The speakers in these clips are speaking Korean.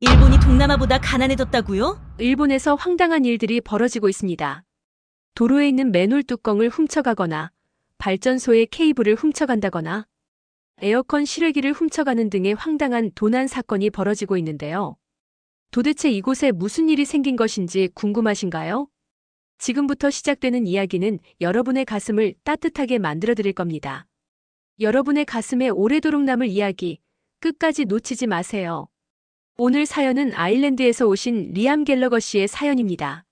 일본이 동남아보다 가난해졌다고요? 일본에서 황당한 일들이 벌어지고 있습니다. 도로에 있는 맨홀 뚜껑을 훔쳐가거나 발전소의 케이블을 훔쳐간다거나 에어컨 실외기를 훔쳐가는 등의 황당한 도난 사건이 벌어지고 있는데요. 도대체 이곳에 무슨 일이 생긴 것인지 궁금하신가요? 지금부터 시작되는 이야기는 여러분의 가슴을 따뜻하게 만들어 드릴 겁니다. 여러분의 가슴에 오래도록 남을 이야기, 끝까지 놓치지 마세요. 오늘 사연은 아일랜드에서 오신 리암 갤러거 씨의 사연입니다.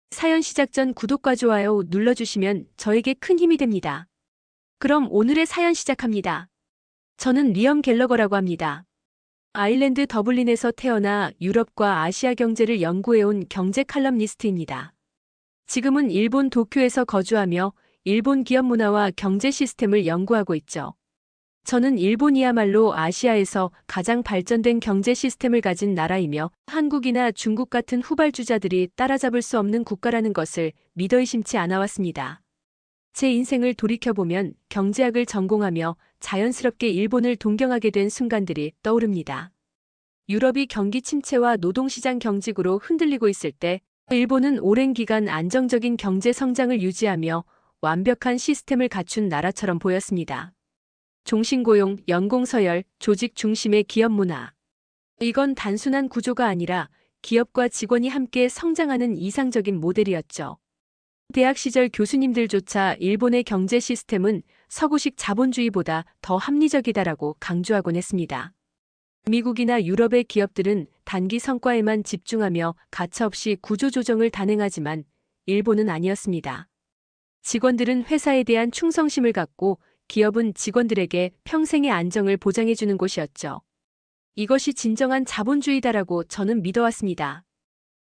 사연 시작 전 구독과 좋아요 눌러주시면 저에게 큰 힘이 됩니다. 그럼 오늘의 사연 시작합니다. 저는 리엄 갤러거라고 합니다. 아일랜드 더블린에서 태어나 유럽과 아시아 경제를 연구해온 경제 칼럼니스트입니다. 지금은 일본 도쿄에서 거주하며 일본 기업 문화와 경제 시스템을 연구하고 있죠. 저는 일본이야말로 아시아에서 가장 발전된 경제 시스템을 가진 나라이며 한국이나 중국 같은 후발주자들이 따라잡을 수 없는 국가라는 것을 믿어 의심치 않아 왔습니다. 제 인생을 돌이켜보면 경제학을 전공하며 자연스럽게 일본을 동경하게 된 순간들이 떠오릅니다. 유럽이 경기 침체와 노동시장 경직으로 흔들리고 있을 때 일본은 오랜 기간 안정적인 경제 성장을 유지하며 완벽한 시스템을 갖춘 나라처럼 보였습니다. 종신고용, 연공서열, 조직 중심의 기업 문화. 이건 단순한 구조가 아니라 기업과 직원이 함께 성장하는 이상적인 모델이었죠. 대학 시절 교수님들조차 일본의 경제 시스템은 서구식 자본주의보다 더 합리적이다라고 강조하곤 했습니다. 미국이나 유럽의 기업들은 단기 성과에만 집중하며 가차없이 구조조정을 단행하지만 일본은 아니었습니다. 직원들은 회사에 대한 충성심을 갖고 기업은 직원들에게 평생의 안정을 보장해주는 곳이었죠. 이것이 진정한 자본주의다라고 저는 믿어왔습니다.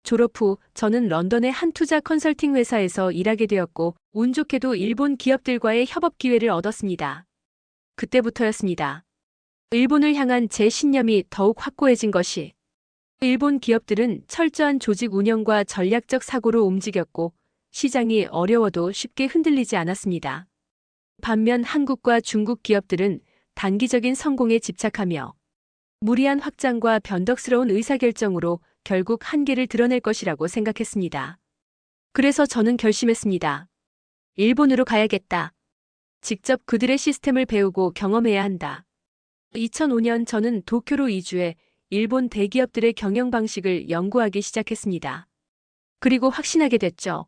졸업 후 저는 런던의 한 투자 컨설팅 회사에서 일하게 되었고 운 좋게도 일본 기업들과의 협업 기회를 얻었습니다. 그때부터였습니다. 일본을 향한 제 신념이 더욱 확고해진 것이. 일본 기업들은 철저한 조직 운영과 전략적 사고로 움직였고 시장이 어려워도 쉽게 흔들리지 않았습니다. 반면 한국과 중국 기업들은 단기적인 성공에 집착하며 무리한 확장과 변덕스러운 의사결정으로 결국 한계를 드러낼 것이라고 생각했습니다. 그래서 저는 결심했습니다. 일본으로 가야겠다. 직접 그들의 시스템을 배우고 경험해야 한다. 2005년 저는 도쿄로 이주해 일본 대기업들의 경영 방식을 연구하기 시작했습니다. 그리고 확신하게 됐죠.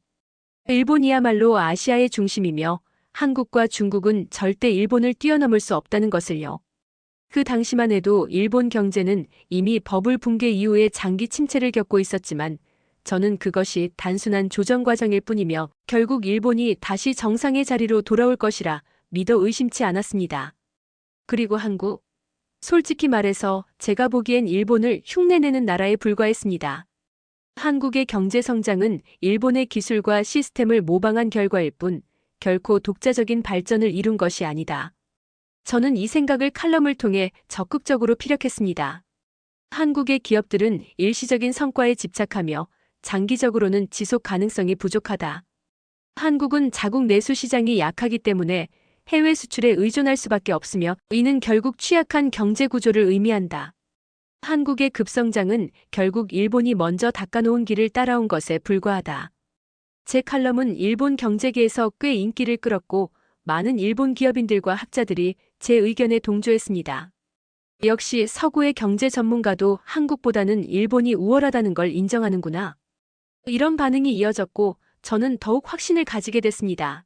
일본이야말로 아시아의 중심이며 한국과 중국은 절대 일본을 뛰어넘을 수 없다는 것을요. 그 당시만 해도 일본 경제는 이미 버블 붕괴 이후에 장기 침체를 겪고 있었지만 저는 그것이 단순한 조정 과정일 뿐이며 결국 일본이 다시 정상의 자리로 돌아올 것이라 믿어 의심치 않았습니다. 그리고 한국. 솔직히 말해서 제가 보기엔 일본을 흉내내는 나라에 불과했습니다. 한국의 경제 성장은 일본의 기술과 시스템을 모방한 결과일 뿐 결코 독자적인 발전을 이룬 것이 아니다. 저는 이 생각을 칼럼을 통해 적극적으로 피력했습니다. 한국의 기업들은 일시적인 성과에 집착하며 장기적으로는 지속 가능성이 부족하다. 한국은 자국 내수 시장이 약하기 때문에 해외 수출에 의존할 수밖에 없으며 이는 결국 취약한 경제 구조를 의미한다. 한국의 급성장은 결국 일본이 먼저 닦아놓은 길을 따라온 것에 불과하다. 제 칼럼은 일본 경제계에서 꽤 인기를 끌었고 많은 일본 기업인들과 학자들이 제 의견에 동조했습니다. 역시 서구의 경제 전문가도 한국보다는 일본이 우월하다는 걸 인정하는구나. 이런 반응이 이어졌고 저는 더욱 확신을 가지게 됐습니다.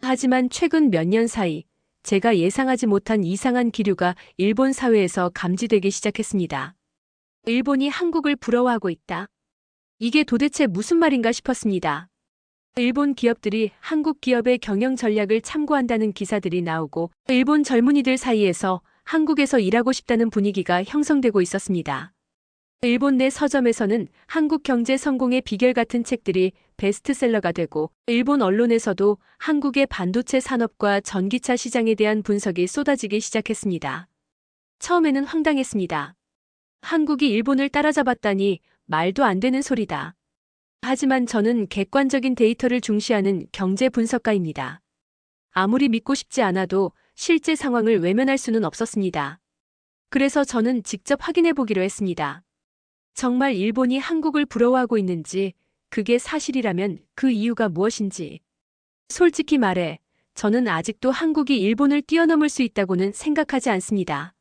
하지만 최근 몇 년 사이 제가 예상하지 못한 이상한 기류가 일본 사회에서 감지되기 시작했습니다. 일본이 한국을 부러워하고 있다. 이게 도대체 무슨 말인가 싶었습니다. 일본 기업들이 한국 기업의 경영 전략을 참고한다는 기사들이 나오고 일본 젊은이들 사이에서 한국에서 일하고 싶다는 분위기가 형성되고 있었습니다. 일본 내 서점에서는 한국 경제 성공의 비결 같은 책들이 베스트셀러가 되고 일본 언론에서도 한국의 반도체 산업과 전기차 시장에 대한 분석이 쏟아지기 시작했습니다. 처음에는 황당했습니다. 한국이 일본을 따라잡았다니 말도 안 되는 소리다. 하지만 저는 객관적인 데이터를 중시하는 경제 분석가입니다. 아무리 믿고 싶지 않아도 실제 상황을 외면할 수는 없었습니다. 그래서 저는 직접 확인해 보기로 했습니다. 정말 일본이 한국을 부러워하고 있는지, 그게 사실이라면 그 이유가 무엇인지. 솔직히 말해, 저는 아직도 한국이 일본을 뛰어넘을 수 있다고는 생각하지 않습니다.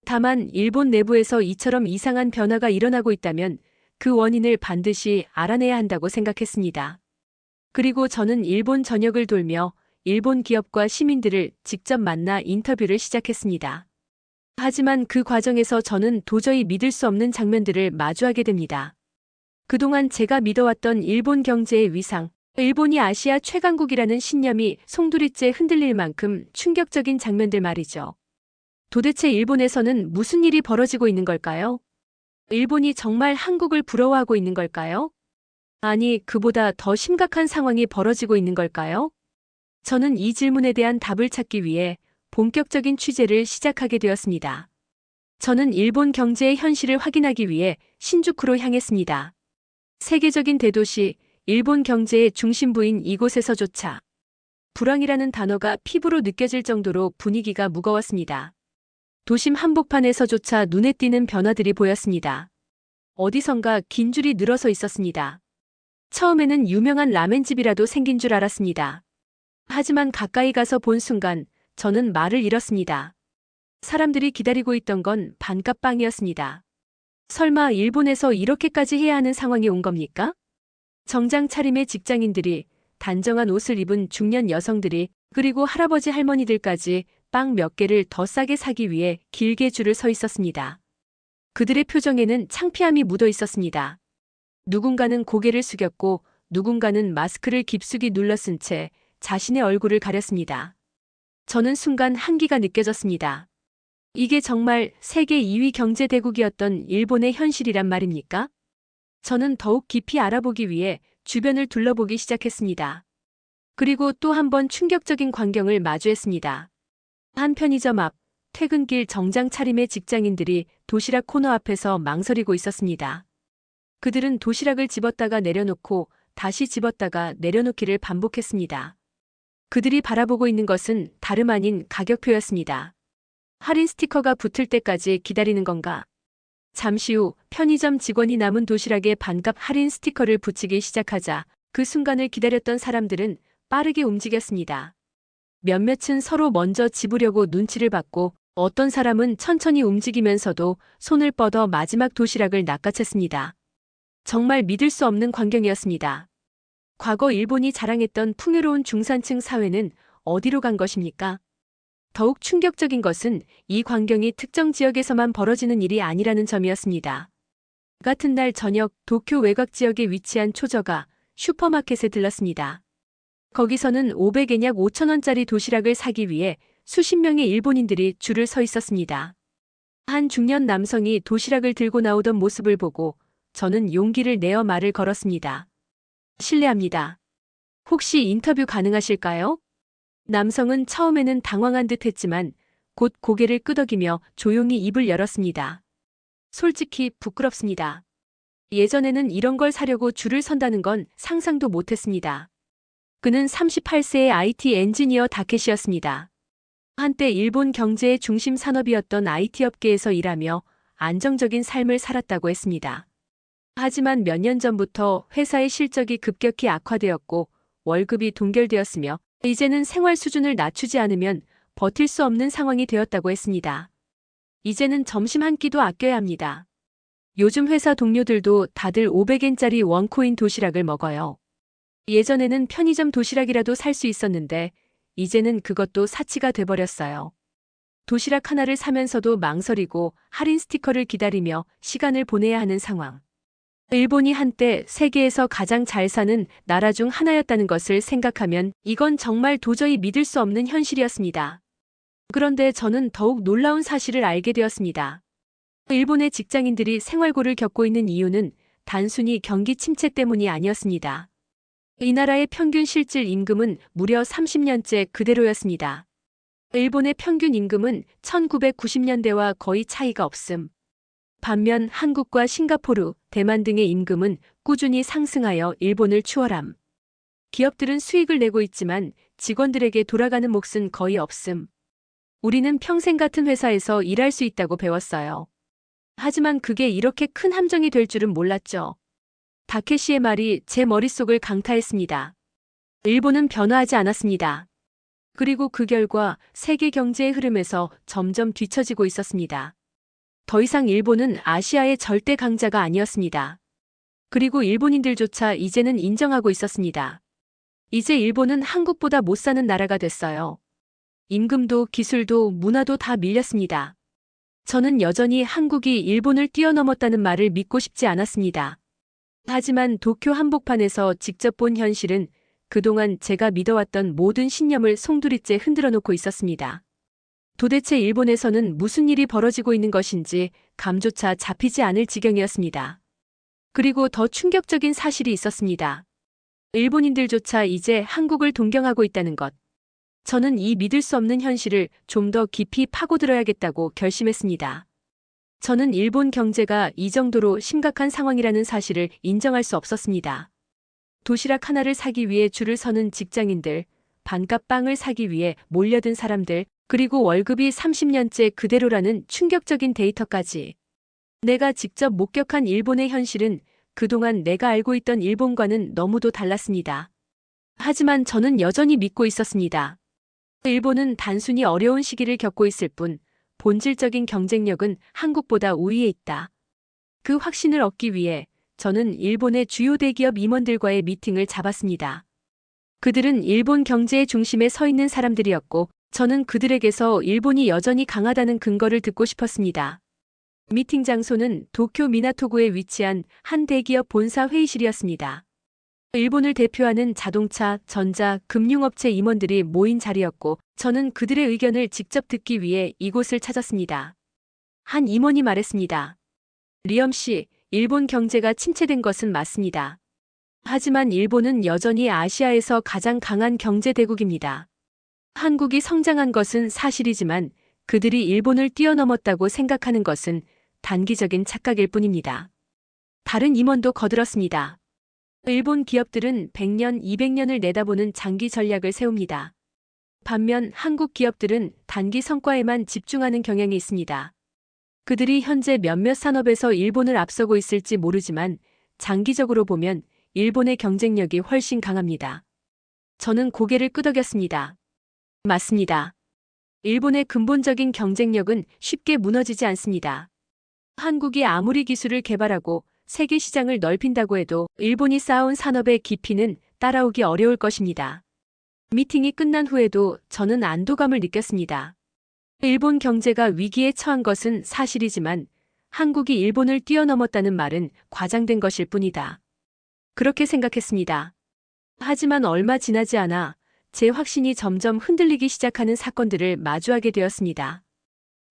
다만 일본 내부에서 이처럼 이상한 변화가 일어나고 있다면 그 원인을 반드시 알아내야 한다고 생각했습니다. 그리고 저는 일본 전역을 돌며 일본 기업과 시민들을 직접 만나 인터뷰를 시작했습니다. 하지만 그 과정에서 저는 도저히 믿을 수 없는 장면들을 마주하게 됩니다. 그동안 제가 믿어왔던 일본 경제의 위상, 일본이 아시아 최강국이라는 신념이 송두리째 흔들릴 만큼 충격적인 장면들 말이죠. 도대체 일본에서는 무슨 일이 벌어지고 있는 걸까요? 일본이 정말 한국을 부러워하고 있는 걸까요? 아니, 그보다 더 심각한 상황이 벌어지고 있는 걸까요? 저는 이 질문에 대한 답을 찾기 위해 본격적인 취재를 시작하게 되었습니다. 저는 일본 경제의 현실을 확인하기 위해 신주쿠로 향했습니다. 세계적인 대도시, 일본 경제의 중심부인 이곳에서조차 불황이라는 단어가 피부로 느껴질 정도로 분위기가 무거웠습니다. 도심 한복판에서조차 눈에 띄는 변화들이 보였습니다. 어디선가 긴 줄이 늘어서 있었습니다. 처음에는 유명한 라멘집이라도 생긴 줄 알았습니다. 하지만 가까이 가서 본 순간 저는 말을 잃었습니다. 사람들이 기다리고 있던 건 반값빵이었습니다. 설마 일본에서 이렇게까지 해야 하는 상황이 온 겁니까? 정장 차림의 직장인들이, 단정한 옷을 입은 중년 여성들이, 그리고 할아버지 할머니들까지 빵 몇 개를 더 싸게 사기 위해 길게 줄을 서 있었습니다. 그들의 표정에는 창피함이 묻어 있었습니다. 누군가는 고개를 숙였고 누군가는 마스크를 깊숙이 눌러 쓴 채 자신의 얼굴을 가렸습니다. 저는 순간 한기가 느껴졌습니다. 이게 정말 세계 2위 경제 대국이었던 일본의 현실이란 말입니까? 저는 더욱 깊이 알아보기 위해 주변을 둘러보기 시작했습니다. 그리고 또 한 번 충격적인 광경을 마주했습니다. 한 편의점 앞, 퇴근길 정장 차림의 직장인들이 도시락 코너 앞에서 망설이고 있었습니다. 그들은 도시락을 집었다가 내려놓고 다시 집었다가 내려놓기를 반복했습니다. 그들이 바라보고 있는 것은 다름 아닌 가격표였습니다. 할인 스티커가 붙을 때까지 기다리는 건가? 잠시 후 편의점 직원이 남은 도시락에 반값 할인 스티커를 붙이기 시작하자 그 순간을 기다렸던 사람들은 빠르게 움직였습니다. 몇몇은 서로 먼저 집으려고 눈치를 봤고 어떤 사람은 천천히 움직이면서도 손을 뻗어 마지막 도시락을 낚아챘습니다. 정말 믿을 수 없는 광경이었습니다. 과거 일본이 자랑했던 풍요로운 중산층 사회는 어디로 간 것입니까? 더욱 충격적인 것은 이 광경이 특정 지역에서만 벌어지는 일이 아니라는 점이었습니다. 같은 날 저녁 도쿄 외곽 지역에 위치한 초저가 슈퍼마켓에 들렀습니다. 거기서는 500엔 약 5,000원짜리 도시락을 사기 위해 수십 명의 일본인들이 줄을 서 있었습니다. 한 중년 남성이 도시락을 들고 나오던 모습을 보고 저는 용기를 내어 말을 걸었습니다. 실례합니다. 혹시 인터뷰 가능하실까요? 남성은 처음에는 당황한 듯 했지만 곧 고개를 끄덕이며 조용히 입을 열었습니다. 솔직히 부끄럽습니다. 예전에는 이런 걸 사려고 줄을 선다는 건 상상도 못했습니다. 그는 38세의 IT 엔지니어 다케시였습니다. 한때 일본 경제의 중심 산업이었던 IT 업계에서 일하며 안정적인 삶을 살았다고 했습니다. 하지만 몇 년 전부터 회사의 실적이 급격히 악화되었고 월급이 동결되었으며 이제는 생활 수준을 낮추지 않으면 버틸 수 없는 상황이 되었다고 했습니다. 이제는 점심 한 끼도 아껴야 합니다. 요즘 회사 동료들도 다들 500엔짜리 원코인 도시락을 먹어요. 예전에는 편의점 도시락이라도 살 수 있었는데 이제는 그것도 사치가 돼버렸어요. 도시락 하나를 사면서도 망설이고 할인 스티커를 기다리며 시간을 보내야 하는 상황. 일본이 한때 세계에서 가장 잘 사는 나라 중 하나였다는 것을 생각하면 이건 정말 도저히 믿을 수 없는 현실이었습니다. 그런데 저는 더욱 놀라운 사실을 알게 되었습니다. 일본의 직장인들이 생활고를 겪고 있는 이유는 단순히 경기 침체 때문이 아니었습니다. 이 나라의 평균 실질 임금은 무려 30년째 그대로였습니다. 일본의 평균 임금은 1990년대와 거의 차이가 없음. 반면 한국과 싱가포르, 대만 등의 임금은 꾸준히 상승하여 일본을 추월함. 기업들은 수익을 내고 있지만 직원들에게 돌아가는 몫은 거의 없음. 우리는 평생 같은 회사에서 일할 수 있다고 배웠어요. 하지만 그게 이렇게 큰 함정이 될 줄은 몰랐죠. 다케시의 말이 제 머릿속을 강타했습니다. 일본은 변화하지 않았습니다. 그리고 그 결과 세계 경제의 흐름에서 점점 뒤처지고 있었습니다. 더 이상 일본은 아시아의 절대 강자가 아니었습니다. 그리고 일본인들조차 이제는 인정하고 있었습니다. 이제 일본은 한국보다 못 사는 나라가 됐어요. 임금도 기술도 문화도 다 밀렸습니다. 저는 여전히 한국이 일본을 뛰어넘었다는 말을 믿고 싶지 않았습니다. 하지만 도쿄 한복판에서 직접 본 현실은 그동안 제가 믿어왔던 모든 신념을 송두리째 흔들어 놓고 있었습니다. 도대체 일본에서는 무슨 일이 벌어지고 있는 것인지 감조차 잡히지 않을 지경이었습니다. 그리고 더 충격적인 사실이 있었습니다. 일본인들조차 이제 한국을 동경하고 있다는 것. 저는 이 믿을 수 없는 현실을 좀 더 깊이 파고들어야겠다고 결심했습니다. 저는 일본 경제가 이 정도로 심각한 상황이라는 사실을 인정할 수 없었습니다. 도시락 하나를 사기 위해 줄을 서는 직장인들, 반값 빵을 사기 위해 몰려든 사람들, 그리고 월급이 30년째 그대로라는 충격적인 데이터까지. 내가 직접 목격한 일본의 현실은 그동안 내가 알고 있던 일본과는 너무도 달랐습니다. 하지만 저는 여전히 믿고 있었습니다. 일본은 단순히 어려운 시기를 겪고 있을 뿐 본질적인 경쟁력은 한국보다 우위에 있다. 그 확신을 얻기 위해 저는 일본의 주요 대기업 임원들과의 미팅을 잡았습니다. 그들은 일본 경제의 중심에 서 있는 사람들이었고 저는 그들에게서 일본이 여전히 강하다는 근거를 듣고 싶었습니다. 미팅 장소는 도쿄 미나토구에 위치한 한 대기업 본사 회의실이었습니다. 일본을 대표하는 자동차, 전자, 금융업체 임원들이 모인 자리였고 저는 그들의 의견을 직접 듣기 위해 이곳을 찾았습니다. 한 임원이 말했습니다. 리엄 씨, 일본 경제가 침체된 것은 맞습니다. 하지만 일본은 여전히 아시아에서 가장 강한 경제 대국입니다. 한국이 성장한 것은 사실이지만 그들이 일본을 뛰어넘었다고 생각하는 것은 단기적인 착각일 뿐입니다. 다른 임원도 거들었습니다. 일본 기업들은 100년, 200년을 내다보는 장기 전략을 세웁니다. 반면 한국 기업들은 단기 성과에만 집중하는 경향이 있습니다. 그들이 현재 몇몇 산업에서 일본을 앞서고 있을지 모르지만 장기적으로 보면 일본의 경쟁력이 훨씬 강합니다. 저는 고개를 끄덕였습니다. 맞습니다. 일본의 근본적인 경쟁력은 쉽게 무너지지 않습니다. 한국이 아무리 기술을 개발하고 세계 시장을 넓힌다고 해도 일본이 쌓아온 산업의 깊이는 따라오기 어려울 것입니다. 미팅이 끝난 후에도 저는 안도감을 느꼈습니다. 일본 경제가 위기에 처한 것은 사실이지만 한국이 일본을 뛰어넘었다는 말은 과장된 것일 뿐이다. 그렇게 생각했습니다. 하지만 얼마 지나지 않아 제 확신이 점점 흔들리기 시작하는 사건들을 마주하게 되었습니다.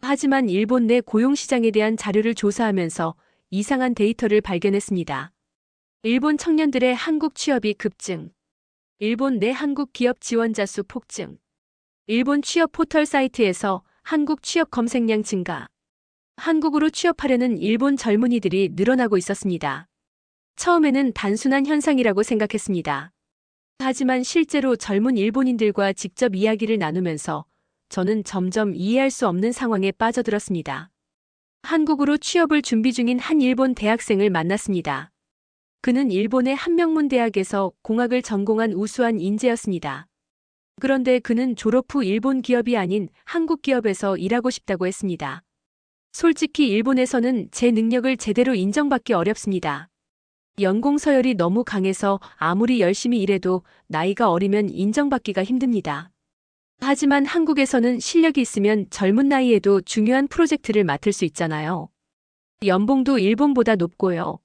하지만 일본 내 고용시장에 대한 자료를 조사하면서 이상한 데이터를 발견했습니다. 일본 청년들의 한국 취업이 급증. 일본 내 한국 기업 지원자 수 폭증. 일본 취업 포털 사이트에서 한국 취업 검색량 증가. 한국으로 취업하려는 일본 젊은이들이 늘어나고 있었습니다. 처음에는 단순한 현상이라고 생각했습니다. 하지만 실제로 젊은 일본인들과 직접 이야기를 나누면서 저는 점점 이해할 수 없는 상황에 빠져들었습니다. 한국으로 취업을 준비 중인 한 일본 대학생을 만났습니다. 그는 일본의 한명문 대학에서 공학을 전공한 우수한 인재였습니다. 그런데 그는 졸업 후 일본 기업이 아닌 한국 기업에서 일하고 싶다고 했습니다. 솔직히 일본에서는 제 능력을 제대로 인정받기 어렵습니다. 연공 서열이 너무 강해서 아무리 열심히 일해도 나이가 어리면 인정받기가 힘듭니다. 하지만 한국에서는 실력이 있으면 젊은 나이에도 중요한 프로젝트를 맡을 수 있잖아요. 연봉도 일본보다 높고요.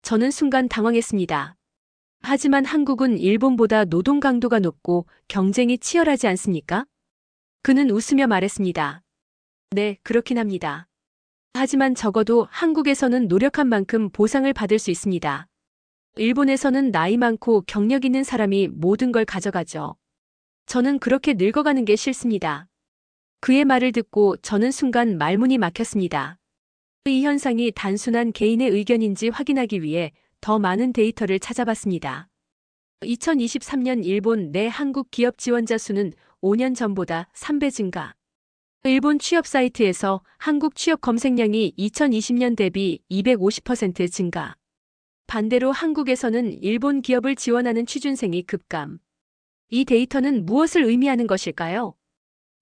저는 순간 당황했습니다. 하지만 한국은 일본보다 노동 강도가 높고 경쟁이 치열하지 않습니까? 그는 웃으며 말했습니다. 네, 그렇긴 합니다. 하지만 적어도 한국에서는 노력한 만큼 보상을 받을 수 있습니다. 일본에서는 나이 많고 경력 있는 사람이 모든 걸 가져가죠. 저는 그렇게 늙어가는 게 싫습니다. 그의 말을 듣고 저는 순간 말문이 막혔습니다. 이 현상이 단순한 개인의 의견인지 확인하기 위해 더 많은 데이터를 찾아봤습니다. 2023년 일본 내 한국 기업 지원자 수는 5년 전보다 3배 증가. 일본 취업 사이트에서 한국 취업 검색량이 2020년 대비 250% 증가. 반대로 한국에서는 일본 기업을 지원하는 취준생이 급감. 이 데이터는 무엇을 의미하는 것일까요?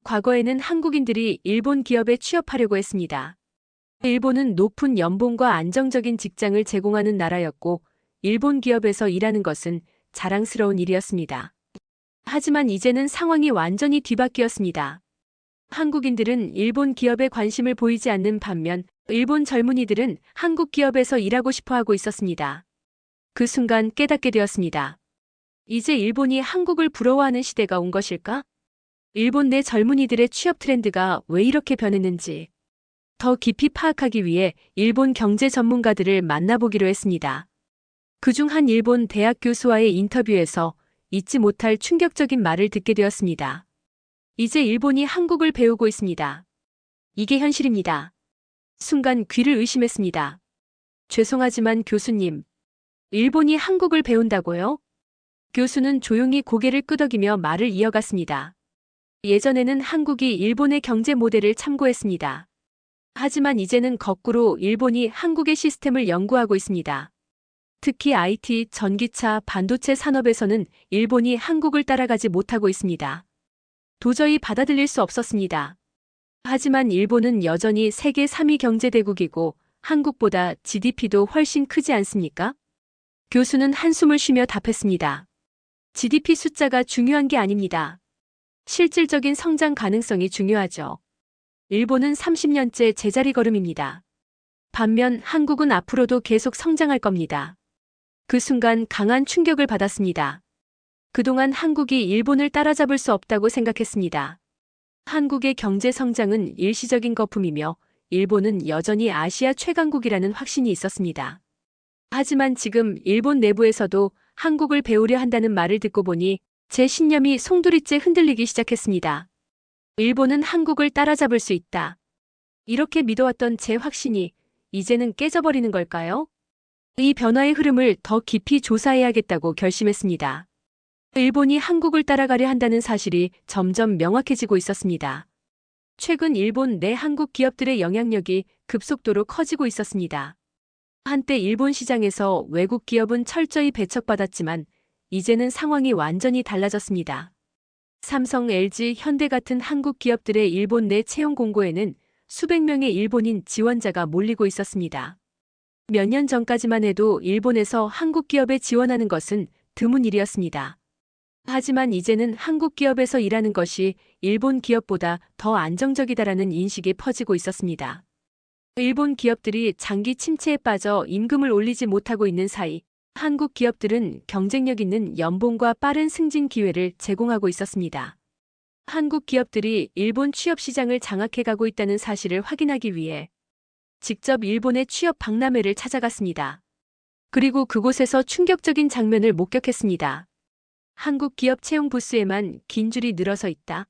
과거에는 한국인들이 일본 기업에 취업하려고 했습니다. 일본은 높은 연봉과 안정적인 직장을 제공하는 나라였고, 일본 기업에서 일하는 것은 자랑스러운 일이었습니다. 하지만 이제는 상황이 완전히 뒤바뀌었습니다. 한국인들은 일본 기업에 관심을 보이지 않는 반면, 일본 젊은이들은 한국 기업에서 일하고 싶어 하고 있었습니다. 그 순간 깨닫게 되었습니다. 이제 일본이 한국을 부러워하는 시대가 온 것일까? 일본 내 젊은이들의 취업 트렌드가 왜 이렇게 변했는지 더 깊이 파악하기 위해 일본 경제 전문가들을 만나보기로 했습니다. 그중 한 일본 대학 교수와의 인터뷰에서 잊지 못할 충격적인 말을 듣게 되었습니다. 이제 일본이 한국을 배우고 있습니다. 이게 현실입니다. 순간 귀를 의심했습니다. 죄송하지만 교수님, 일본이 한국을 배운다고요? 교수는 조용히 고개를 끄덕이며 말을 이어갔습니다. 예전에는 한국이 일본의 경제 모델을 참고했습니다. 하지만 이제는 거꾸로 일본이 한국의 시스템을 연구하고 있습니다. 특히 IT, 전기차, 반도체 산업에서는 일본이 한국을 따라가지 못하고 있습니다. 도저히 받아들일 수 없었습니다. 하지만 일본은 여전히 세계 3위 경제대국이고 한국보다 GDP도 훨씬 크지 않습니까? 교수는 한숨을 쉬며 답했습니다. GDP 숫자가 중요한 게 아닙니다. 실질적인 성장 가능성이 중요하죠. 일본은 30년째 제자리 걸음입니다. 반면 한국은 앞으로도 계속 성장할 겁니다. 그 순간 강한 충격을 받았습니다. 그동안 한국이 일본을 따라잡을 수 없다고 생각했습니다. 한국의 경제 성장은 일시적인 거품이며 일본은 여전히 아시아 최강국이라는 확신이 있었습니다. 하지만 지금 일본 내부에서도 한국을 배우려 한다는 말을 듣고 보니 제 신념이 송두리째 흔들리기 시작했습니다. 일본은 한국을 따라잡을 수 있다. 이렇게 믿어왔던 제 확신이 이제는 깨져버리는 걸까요? 이 변화의 흐름을 더 깊이 조사해야겠다고 결심했습니다. 일본이 한국을 따라가려 한다는 사실이 점점 명확해지고 있었습니다. 최근 일본 내 한국 기업들의 영향력이 급속도로 커지고 있었습니다. 한때 일본 시장에서 외국 기업은 철저히 배척받았지만 이제는 상황이 완전히 달라졌습니다. 삼성, LG, 현대 같은 한국 기업들의 일본 내 채용 공고에는 수백 명의 일본인 지원자가 몰리고 있었습니다. 몇 년 전까지만 해도 일본에서 한국 기업에 지원하는 것은 드문 일이었습니다. 하지만 이제는 한국 기업에서 일하는 것이 일본 기업보다 더 안정적이다라는 인식이 퍼지고 있었습니다. 일본 기업들이 장기 침체에 빠져 임금을 올리지 못하고 있는 사이 한국 기업들은 경쟁력 있는 연봉과 빠른 승진 기회를 제공하고 있었습니다. 한국 기업들이 일본 취업 시장을 장악해가고 있다는 사실을 확인하기 위해 직접 일본의 취업 박람회를 찾아갔습니다. 그리고 그곳에서 충격적인 장면을 목격했습니다. 한국 기업 채용 부스에만 긴 줄이 늘어서 있다.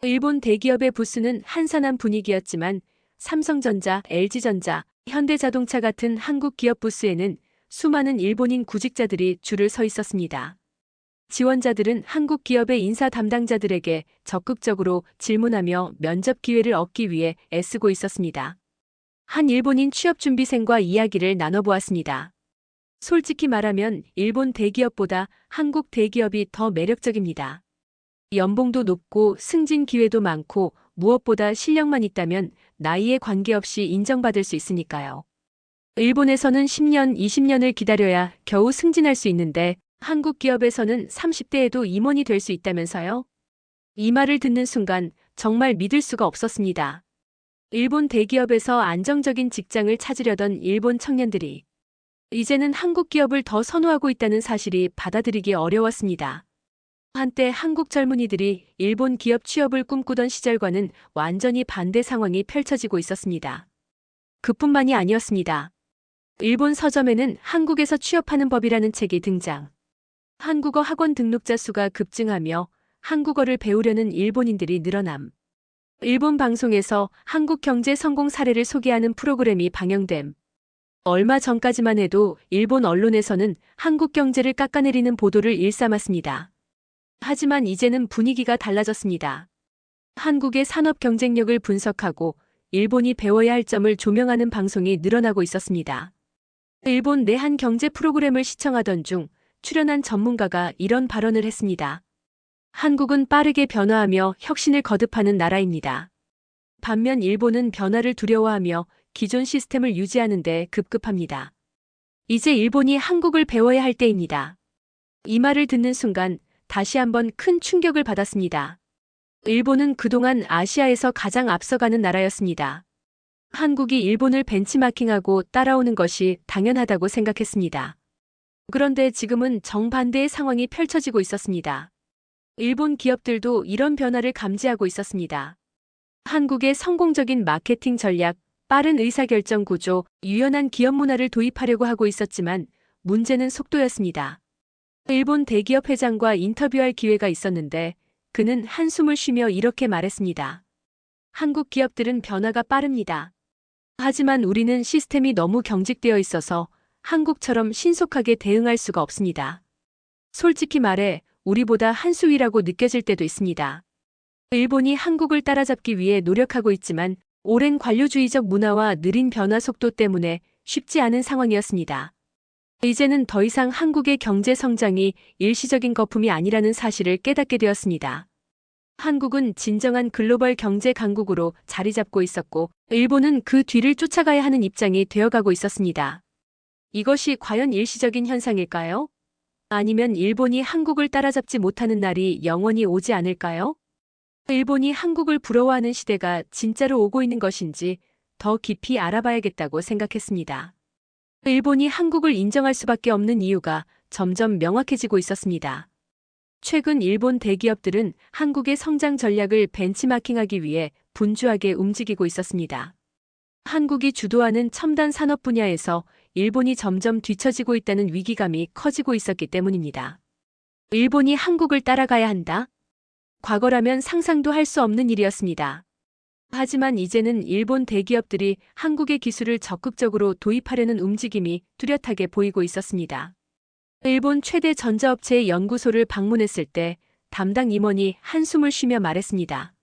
일본 대기업의 부스는 한산한 분위기였지만 삼성전자, LG전자, 현대자동차 같은 한국 기업 부스에는 수많은 일본인 구직자들이 줄을 서 있었습니다. 지원자들은 한국 기업의 인사 담당자들에게 적극적으로 질문하며 면접 기회를 얻기 위해 애쓰고 있었습니다. 한 일본인 취업준비생과 이야기를 나눠보았습니다. 솔직히 말하면 일본 대기업보다 한국 대기업이 더 매력적입니다. 연봉도 높고 승진 기회도 많고 무엇보다 실력만 있다면 나이에 관계없이 인정받을 수 있으니까요. 일본에서는 10년, 20년을 기다려야 겨우 승진할 수 있는데 한국 기업에서는 30대에도 임원이 될 수 있다면서요? 이 말을 듣는 순간 정말 믿을 수가 없었습니다. 일본 대기업에서 안정적인 직장을 찾으려던 일본 청년들이 이제는 한국 기업을 더 선호하고 있다는 사실이 받아들이기 어려웠습니다. 한때 한국 젊은이들이 일본 기업 취업을 꿈꾸던 시절과는 완전히 반대 상황이 펼쳐지고 있었습니다. 그뿐만이 아니었습니다. 일본 서점에는 한국에서 취업하는 법이라는 책이 등장. 한국어 학원 등록자 수가 급증하며 한국어를 배우려는 일본인들이 늘어남. 일본 방송에서 한국 경제 성공 사례를 소개하는 프로그램이 방영됨. 얼마 전까지만 해도 일본 언론에서는 한국 경제를 깎아내리는 보도를 일삼았습니다. 하지만 이제는 분위기가 달라졌습니다. 한국의 산업 경쟁력을 분석하고 일본이 배워야 할 점을 조명하는 방송이 늘어나고 있었습니다. 일본 내 한 경제 프로그램을 시청하던 중 출연한 전문가가 이런 발언을 했습니다. 한국은 빠르게 변화하며 혁신을 거듭하는 나라입니다. 반면 일본은 변화를 두려워하며 기존 시스템을 유지하는 데 급급합니다. 이제 일본이 한국을 배워야 할 때입니다. 이 말을 듣는 순간 다시 한번 큰 충격을 받았습니다. 일본은 그동안 아시아에서 가장 앞서가는 나라였습니다. 한국이 일본을 벤치마킹하고 따라오는 것이 당연하다고 생각했습니다. 그런데 지금은 정반대의 상황이 펼쳐지고 있었습니다. 일본 기업들도 이런 변화를 감지하고 있었습니다. 한국의 성공적인 마케팅 전략, 빠른 의사결정 구조, 유연한 기업 문화를 도입하려고 하고 있었지만 문제는 속도였습니다. 일본 대기업 회장과 인터뷰할 기회가 있었는데 그는 한숨을 쉬며 이렇게 말했습니다. 한국 기업들은 변화가 빠릅니다. 하지만 우리는 시스템이 너무 경직되어 있어서 한국처럼 신속하게 대응할 수가 없습니다. 솔직히 말해 우리보다 한 수 위라고 느껴질 때도 있습니다. 일본이 한국을 따라잡기 위해 노력하고 있지만 오랜 관료주의적 문화와 느린 변화 속도 때문에 쉽지 않은 상황이었습니다. 이제는 더 이상 한국의 경제 성장이 일시적인 거품이 아니라는 사실을 깨닫게 되었습니다. 한국은 진정한 글로벌 경제 강국으로 자리 잡고 있었고 일본은 그 뒤를 쫓아가야 하는 입장이 되어가고 있었습니다. 이것이 과연 일시적인 현상일까요? 아니면 일본이 한국을 따라잡지 못하는 날이 영원히 오지 않을까요? 일본이 한국을 부러워하는 시대가 진짜로 오고 있는 것인지 더 깊이 알아봐야겠다고 생각했습니다. 일본이 한국을 인정할 수밖에 없는 이유가 점점 명확해지고 있었습니다. 최근 일본 대기업들은 한국의 성장 전략을 벤치마킹하기 위해 분주하게 움직이고 있었습니다. 한국이 주도하는 첨단 산업 분야에서 일본이 점점 뒤처지고 있다는 위기감이 커지고 있었기 때문입니다. 일본이 한국을 따라가야 한다? 과거라면 상상도 할 수 없는 일이었습니다. 하지만 이제는 일본 대기업들이 한국의 기술을 적극적으로 도입하려는 움직임이 뚜렷하게 보이고 있었습니다. 일본 최대 전자업체의 연구소를 방문했을 때 담당 임원이 한숨을 쉬며 말했습니다.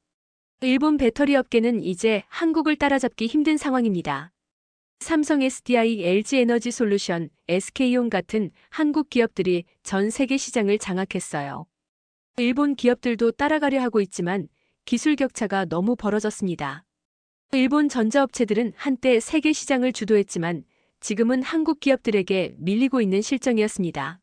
일본 배터리 업계는 이제 한국을 따라잡기 힘든 상황입니다. 삼성 SDI, LG 에너지 솔루션, SK온 같은 한국 기업들이 전 세계 시장을 장악했어요. 일본 기업들도 따라가려 하고 있지만 기술 격차가 너무 벌어졌습니다. 일본 전자업체들은 한때 세계 시장을 주도했지만 지금은 한국 기업들에게 밀리고 있는 실정이었습니다.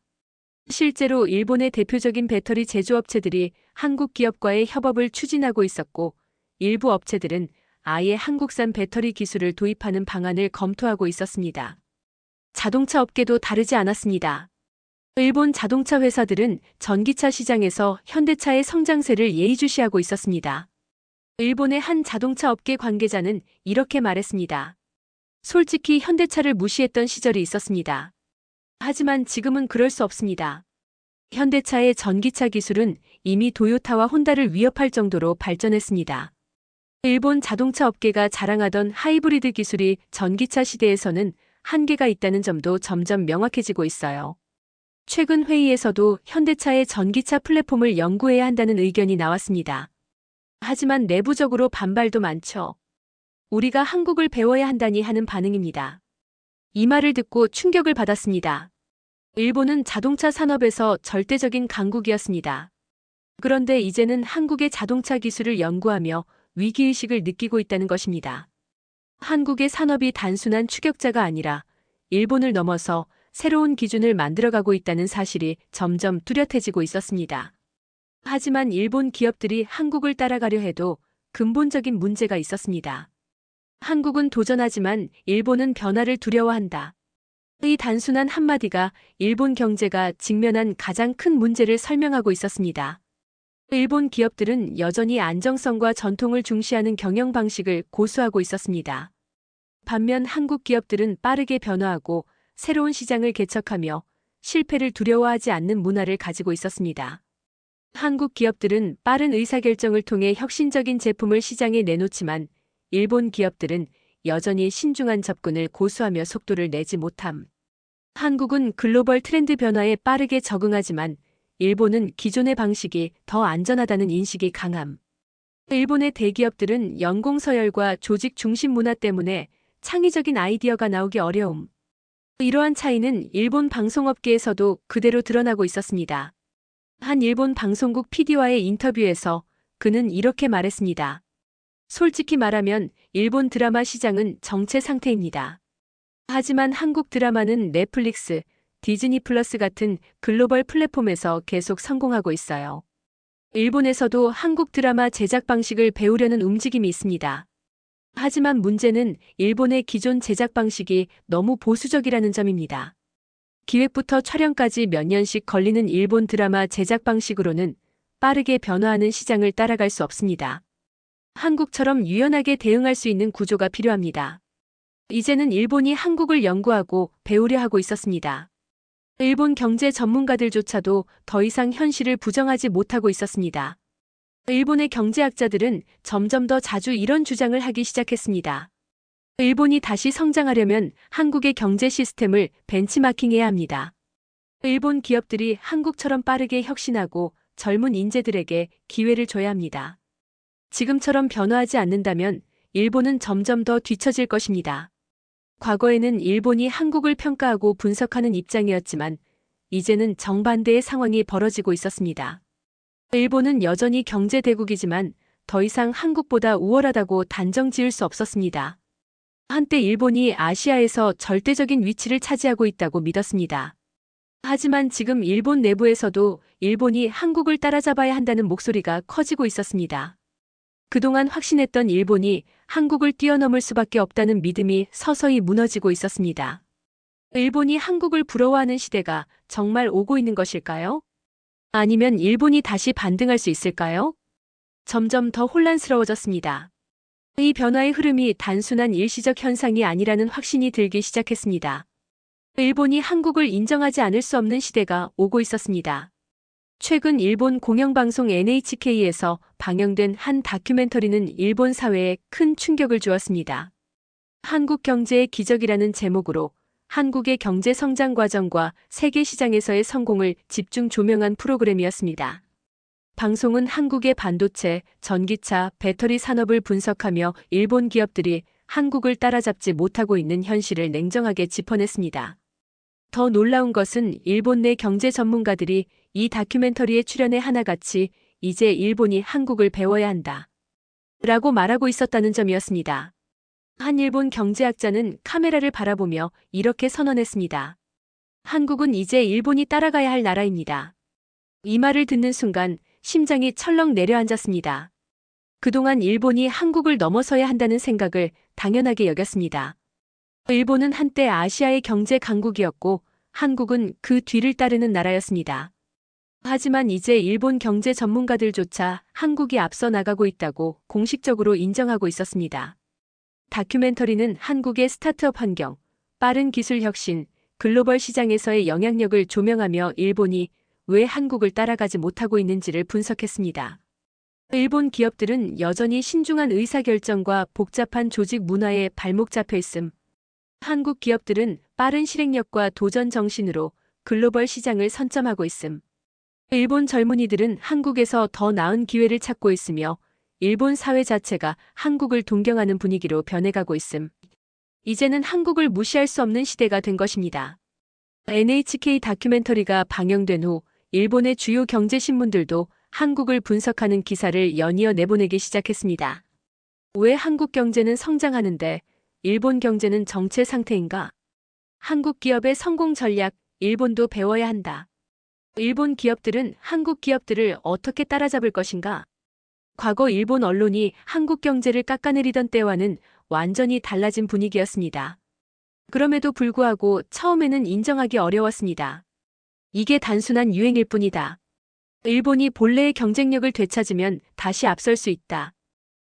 실제로 일본의 대표적인 배터리 제조업체들이 한국 기업과의 협업을 추진하고 있었고 일부 업체들은 아예 한국산 배터리 기술을 도입하는 방안을 검토하고 있었습니다. 자동차 업계도 다르지 않았습니다. 일본 자동차 회사들은 전기차 시장에서 현대차의 성장세를 예의주시하고 있었습니다. 일본의 한 자동차 업계 관계자는 이렇게 말했습니다. 솔직히 현대차를 무시했던 시절이 있었습니다. 하지만 지금은 그럴 수 없습니다. 현대차의 전기차 기술은 이미 도요타와 혼다를 위협할 정도로 발전했습니다. 일본 자동차 업계가 자랑하던 하이브리드 기술이 전기차 시대에서는 한계가 있다는 점도 점점 명확해지고 있어요. 최근 회의에서도 현대차의 전기차 플랫폼을 연구해야 한다는 의견이 나왔습니다. 하지만 내부적으로 반발도 많죠. 우리가 한국을 배워야 한다니 하는 반응입니다. 이 말을 듣고 충격을 받았습니다. 일본은 자동차 산업에서 절대적인 강국이었습니다. 그런데 이제는 한국의 자동차 기술을 연구하며 위기의식을 느끼고 있다는 것입니다. 한국의 산업이 단순한 추격자가 아니라 일본을 넘어서 새로운 기준을 만들어가고 있다는 사실이 점점 뚜렷해지고 있었습니다. 하지만 일본 기업들이 한국을 따라가려 해도 근본적인 문제가 있었습니다. 한국은 도전하지만 일본은 변화를 두려워한다. 이 단순한 한마디가 일본 경제가 직면한 가장 큰 문제를 설명하고 있었습니다. 일본 기업들은 여전히 안정성과 전통을 중시하는 경영 방식을 고수하고 있었습니다. 반면 한국 기업들은 빠르게 변화하고 새로운 시장을 개척하며 실패를 두려워하지 않는 문화를 가지고 있었습니다. 한국 기업들은 빠른 의사결정을 통해 혁신적인 제품을 시장에 내놓지만 일본 기업들은 여전히 신중한 접근을 고수하며 속도를 내지 못함. 한국은 글로벌 트렌드 변화에 빠르게 적응하지만 일본은 기존의 방식이 더 안전하다는 인식이 강함. 일본의 대기업들은 연공서열과 조직 중심 문화 때문에 창의적인 아이디어가 나오기 어려움. 이러한 차이는 일본 방송업계에서도 그대로 드러나고 있었습니다. 한 일본 방송국 PD와의 인터뷰에서 그는 이렇게 말했습니다. 솔직히 말하면 일본 드라마 시장은 정체 상태입니다. 하지만 한국 드라마는 넷플릭스, 디즈니 플러스 같은 글로벌 플랫폼에서 계속 성공하고 있어요. 일본에서도 한국 드라마 제작 방식을 배우려는 움직임이 있습니다. 하지만 문제는 일본의 기존 제작 방식이 너무 보수적이라는 점입니다. 기획부터 촬영까지 몇 년씩 걸리는 일본 드라마 제작 방식으로는 빠르게 변화하는 시장을 따라갈 수 없습니다. 한국처럼 유연하게 대응할 수 있는 구조가 필요합니다. 이제는 일본이 한국을 연구하고 배우려 하고 있었습니다. 일본 경제 전문가들조차도 더 이상 현실을 부정하지 못하고 있었습니다. 일본의 경제학자들은 점점 더 자주 이런 주장을 하기 시작했습니다. 일본이 다시 성장하려면 한국의 경제 시스템을 벤치마킹해야 합니다. 일본 기업들이 한국처럼 빠르게 혁신하고 젊은 인재들에게 기회를 줘야 합니다. 지금처럼 변화하지 않는다면 일본은 점점 더 뒤처질 것입니다. 과거에는 일본이 한국을 평가하고 분석하는 입장이었지만 이제는 정반대의 상황이 벌어지고 있었습니다. 일본은 여전히 경제 대국이지만 더 이상 한국보다 우월하다고 단정 지을 수 없었습니다. 한때 일본이 아시아에서 절대적인 위치를 차지하고 있다고 믿었습니다. 하지만 지금 일본 내부에서도 일본이 한국을 따라잡아야 한다는 목소리가 커지고 있었습니다. 그동안 확신했던 일본이 한국을 뛰어넘을 수밖에 없다는 믿음이 서서히 무너지고 있었습니다. 일본이 한국을 부러워하는 시대가 정말 오고 있는 것일까요? 아니면 일본이 다시 반등할 수 있을까요? 점점 더 혼란스러워졌습니다. 이 변화의 흐름이 단순한 일시적 현상이 아니라는 확신이 들기 시작했습니다. 일본이 한국을 인정하지 않을 수 없는 시대가 오고 있었습니다. 최근 일본 공영방송 NHK에서 방영된 한 다큐멘터리는 일본 사회에 큰 충격을 주었습니다. 한국 경제의 기적이라는 제목으로 한국의 경제 성장 과정과 세계 시장에서의 성공을 집중 조명한 프로그램이었습니다. 방송은 한국의 반도체, 전기차, 배터리 산업을 분석하며 일본 기업들이 한국을 따라잡지 못하고 있는 현실을 냉정하게 짚어냈습니다. 더 놀라운 것은 일본 내 경제 전문가들이 이 다큐멘터리에 출연해 하나같이 이제 일본이 한국을 배워야 한다 라고 말하고 있었다는 점이었습니다. 한 일본 경제학자는 카메라를 바라보며 이렇게 선언했습니다. 한국은 이제 일본이 따라가야 할 나라입니다. 이 말을 듣는 순간 심장이 철렁 내려앉았습니다. 그동안 일본이 한국을 넘어서야 한다는 생각을 당연하게 여겼습니다. 일본은 한때 아시아의 경제 강국이었고 한국은 그 뒤를 따르는 나라였습니다. 하지만 이제 일본 경제 전문가들조차 한국이 앞서 나가고 있다고 공식적으로 인정하고 있었습니다. 다큐멘터리는 한국의 스타트업 환경, 빠른 기술 혁신, 글로벌 시장에서의 영향력을 조명하며 일본이 왜 한국을 따라가지 못하고 있는지를 분석했습니다. 일본 기업들은 여전히 신중한 의사결정과 복잡한 조직 문화에 발목 잡혀 있음. 한국 기업들은 빠른 실행력과 도전 정신으로 글로벌 시장을 선점하고 있음. 일본 젊은이들은 한국에서 더 나은 기회를 찾고 있으며 일본 사회 자체가 한국을 동경하는 분위기로 변해가고 있음. 이제는 한국을 무시할 수 없는 시대가 된 것입니다. NHK 다큐멘터리가 방영된 후 일본의 주요 경제신문들도 한국을 분석하는 기사를 연이어 내보내기 시작했습니다. 왜 한국 경제는 성장하는데 일본 경제는 정체 상태인가? 한국 기업의 성공 전략, 일본도 배워야 한다. 일본 기업들은 한국 기업들을 어떻게 따라잡을 것인가? 과거 일본 언론이 한국 경제를 깎아내리던 때와는 완전히 달라진 분위기였습니다. 그럼에도 불구하고 처음에는 인정하기 어려웠습니다. 이게 단순한 유행일 뿐이다. 일본이 본래의 경쟁력을 되찾으면 다시 앞설 수 있다.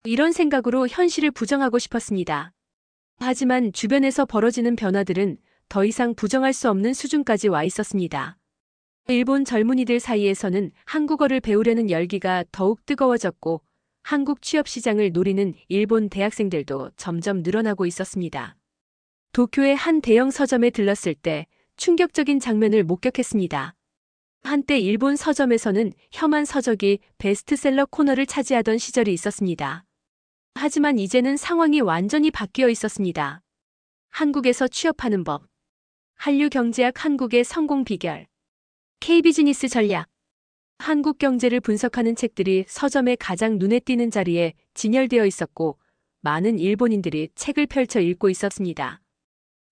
이런 생각으로 현실을 부정하고 싶었습니다. 하지만 주변에서 벌어지는 변화들은 더 이상 부정할 수 없는 수준까지 와 있었습니다. 일본 젊은이들 사이에서는 한국어를 배우려는 열기가 더욱 뜨거워졌고 한국 취업 시장을 노리는 일본 대학생들도 점점 늘어나고 있었습니다. 도쿄의 한 대형 서점에 들렀을 때 충격적인 장면을 목격했습니다. 한때 일본 서점에서는 혐한 서적이 베스트셀러 코너를 차지하던 시절이 있었습니다. 하지만 이제는 상황이 완전히 바뀌어 있었습니다. 한국에서 취업하는 법, 한류 경제학 한국의 성공 비결, K비즈니스 전략, 한국 경제를 분석하는 책들이 서점에 가장 눈에 띄는 자리에 진열되어 있었고, 많은 일본인들이 책을 펼쳐 읽고 있었습니다.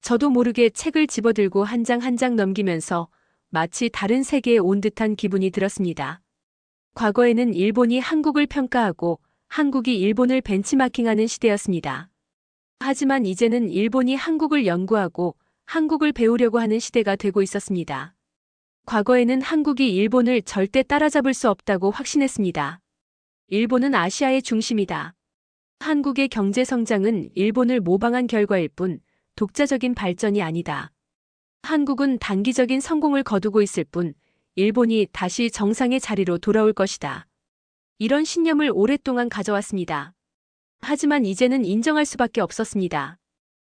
저도 모르게 책을 집어들고 한 장 한 장 넘기면서 마치 다른 세계에 온 듯한 기분이 들었습니다. 과거에는 일본이 한국을 평가하고 한국이 일본을 벤치마킹하는 시대였습니다. 하지만 이제는 일본이 한국을 연구하고 한국을 배우려고 하는 시대가 되고 있었습니다. 과거에는 한국이 일본을 절대 따라잡을 수 없다고 확신했습니다. 일본은 아시아의 중심이다. 한국의 경제 성장은 일본을 모방한 결과일 뿐 독자적인 발전이 아니다. 한국은 단기적인 성공을 거두고 있을 뿐 일본이 다시 정상의 자리로 돌아올 것이다. 이런 신념을 오랫동안 가져왔습니다. 하지만 이제는 인정할 수밖에 없었습니다.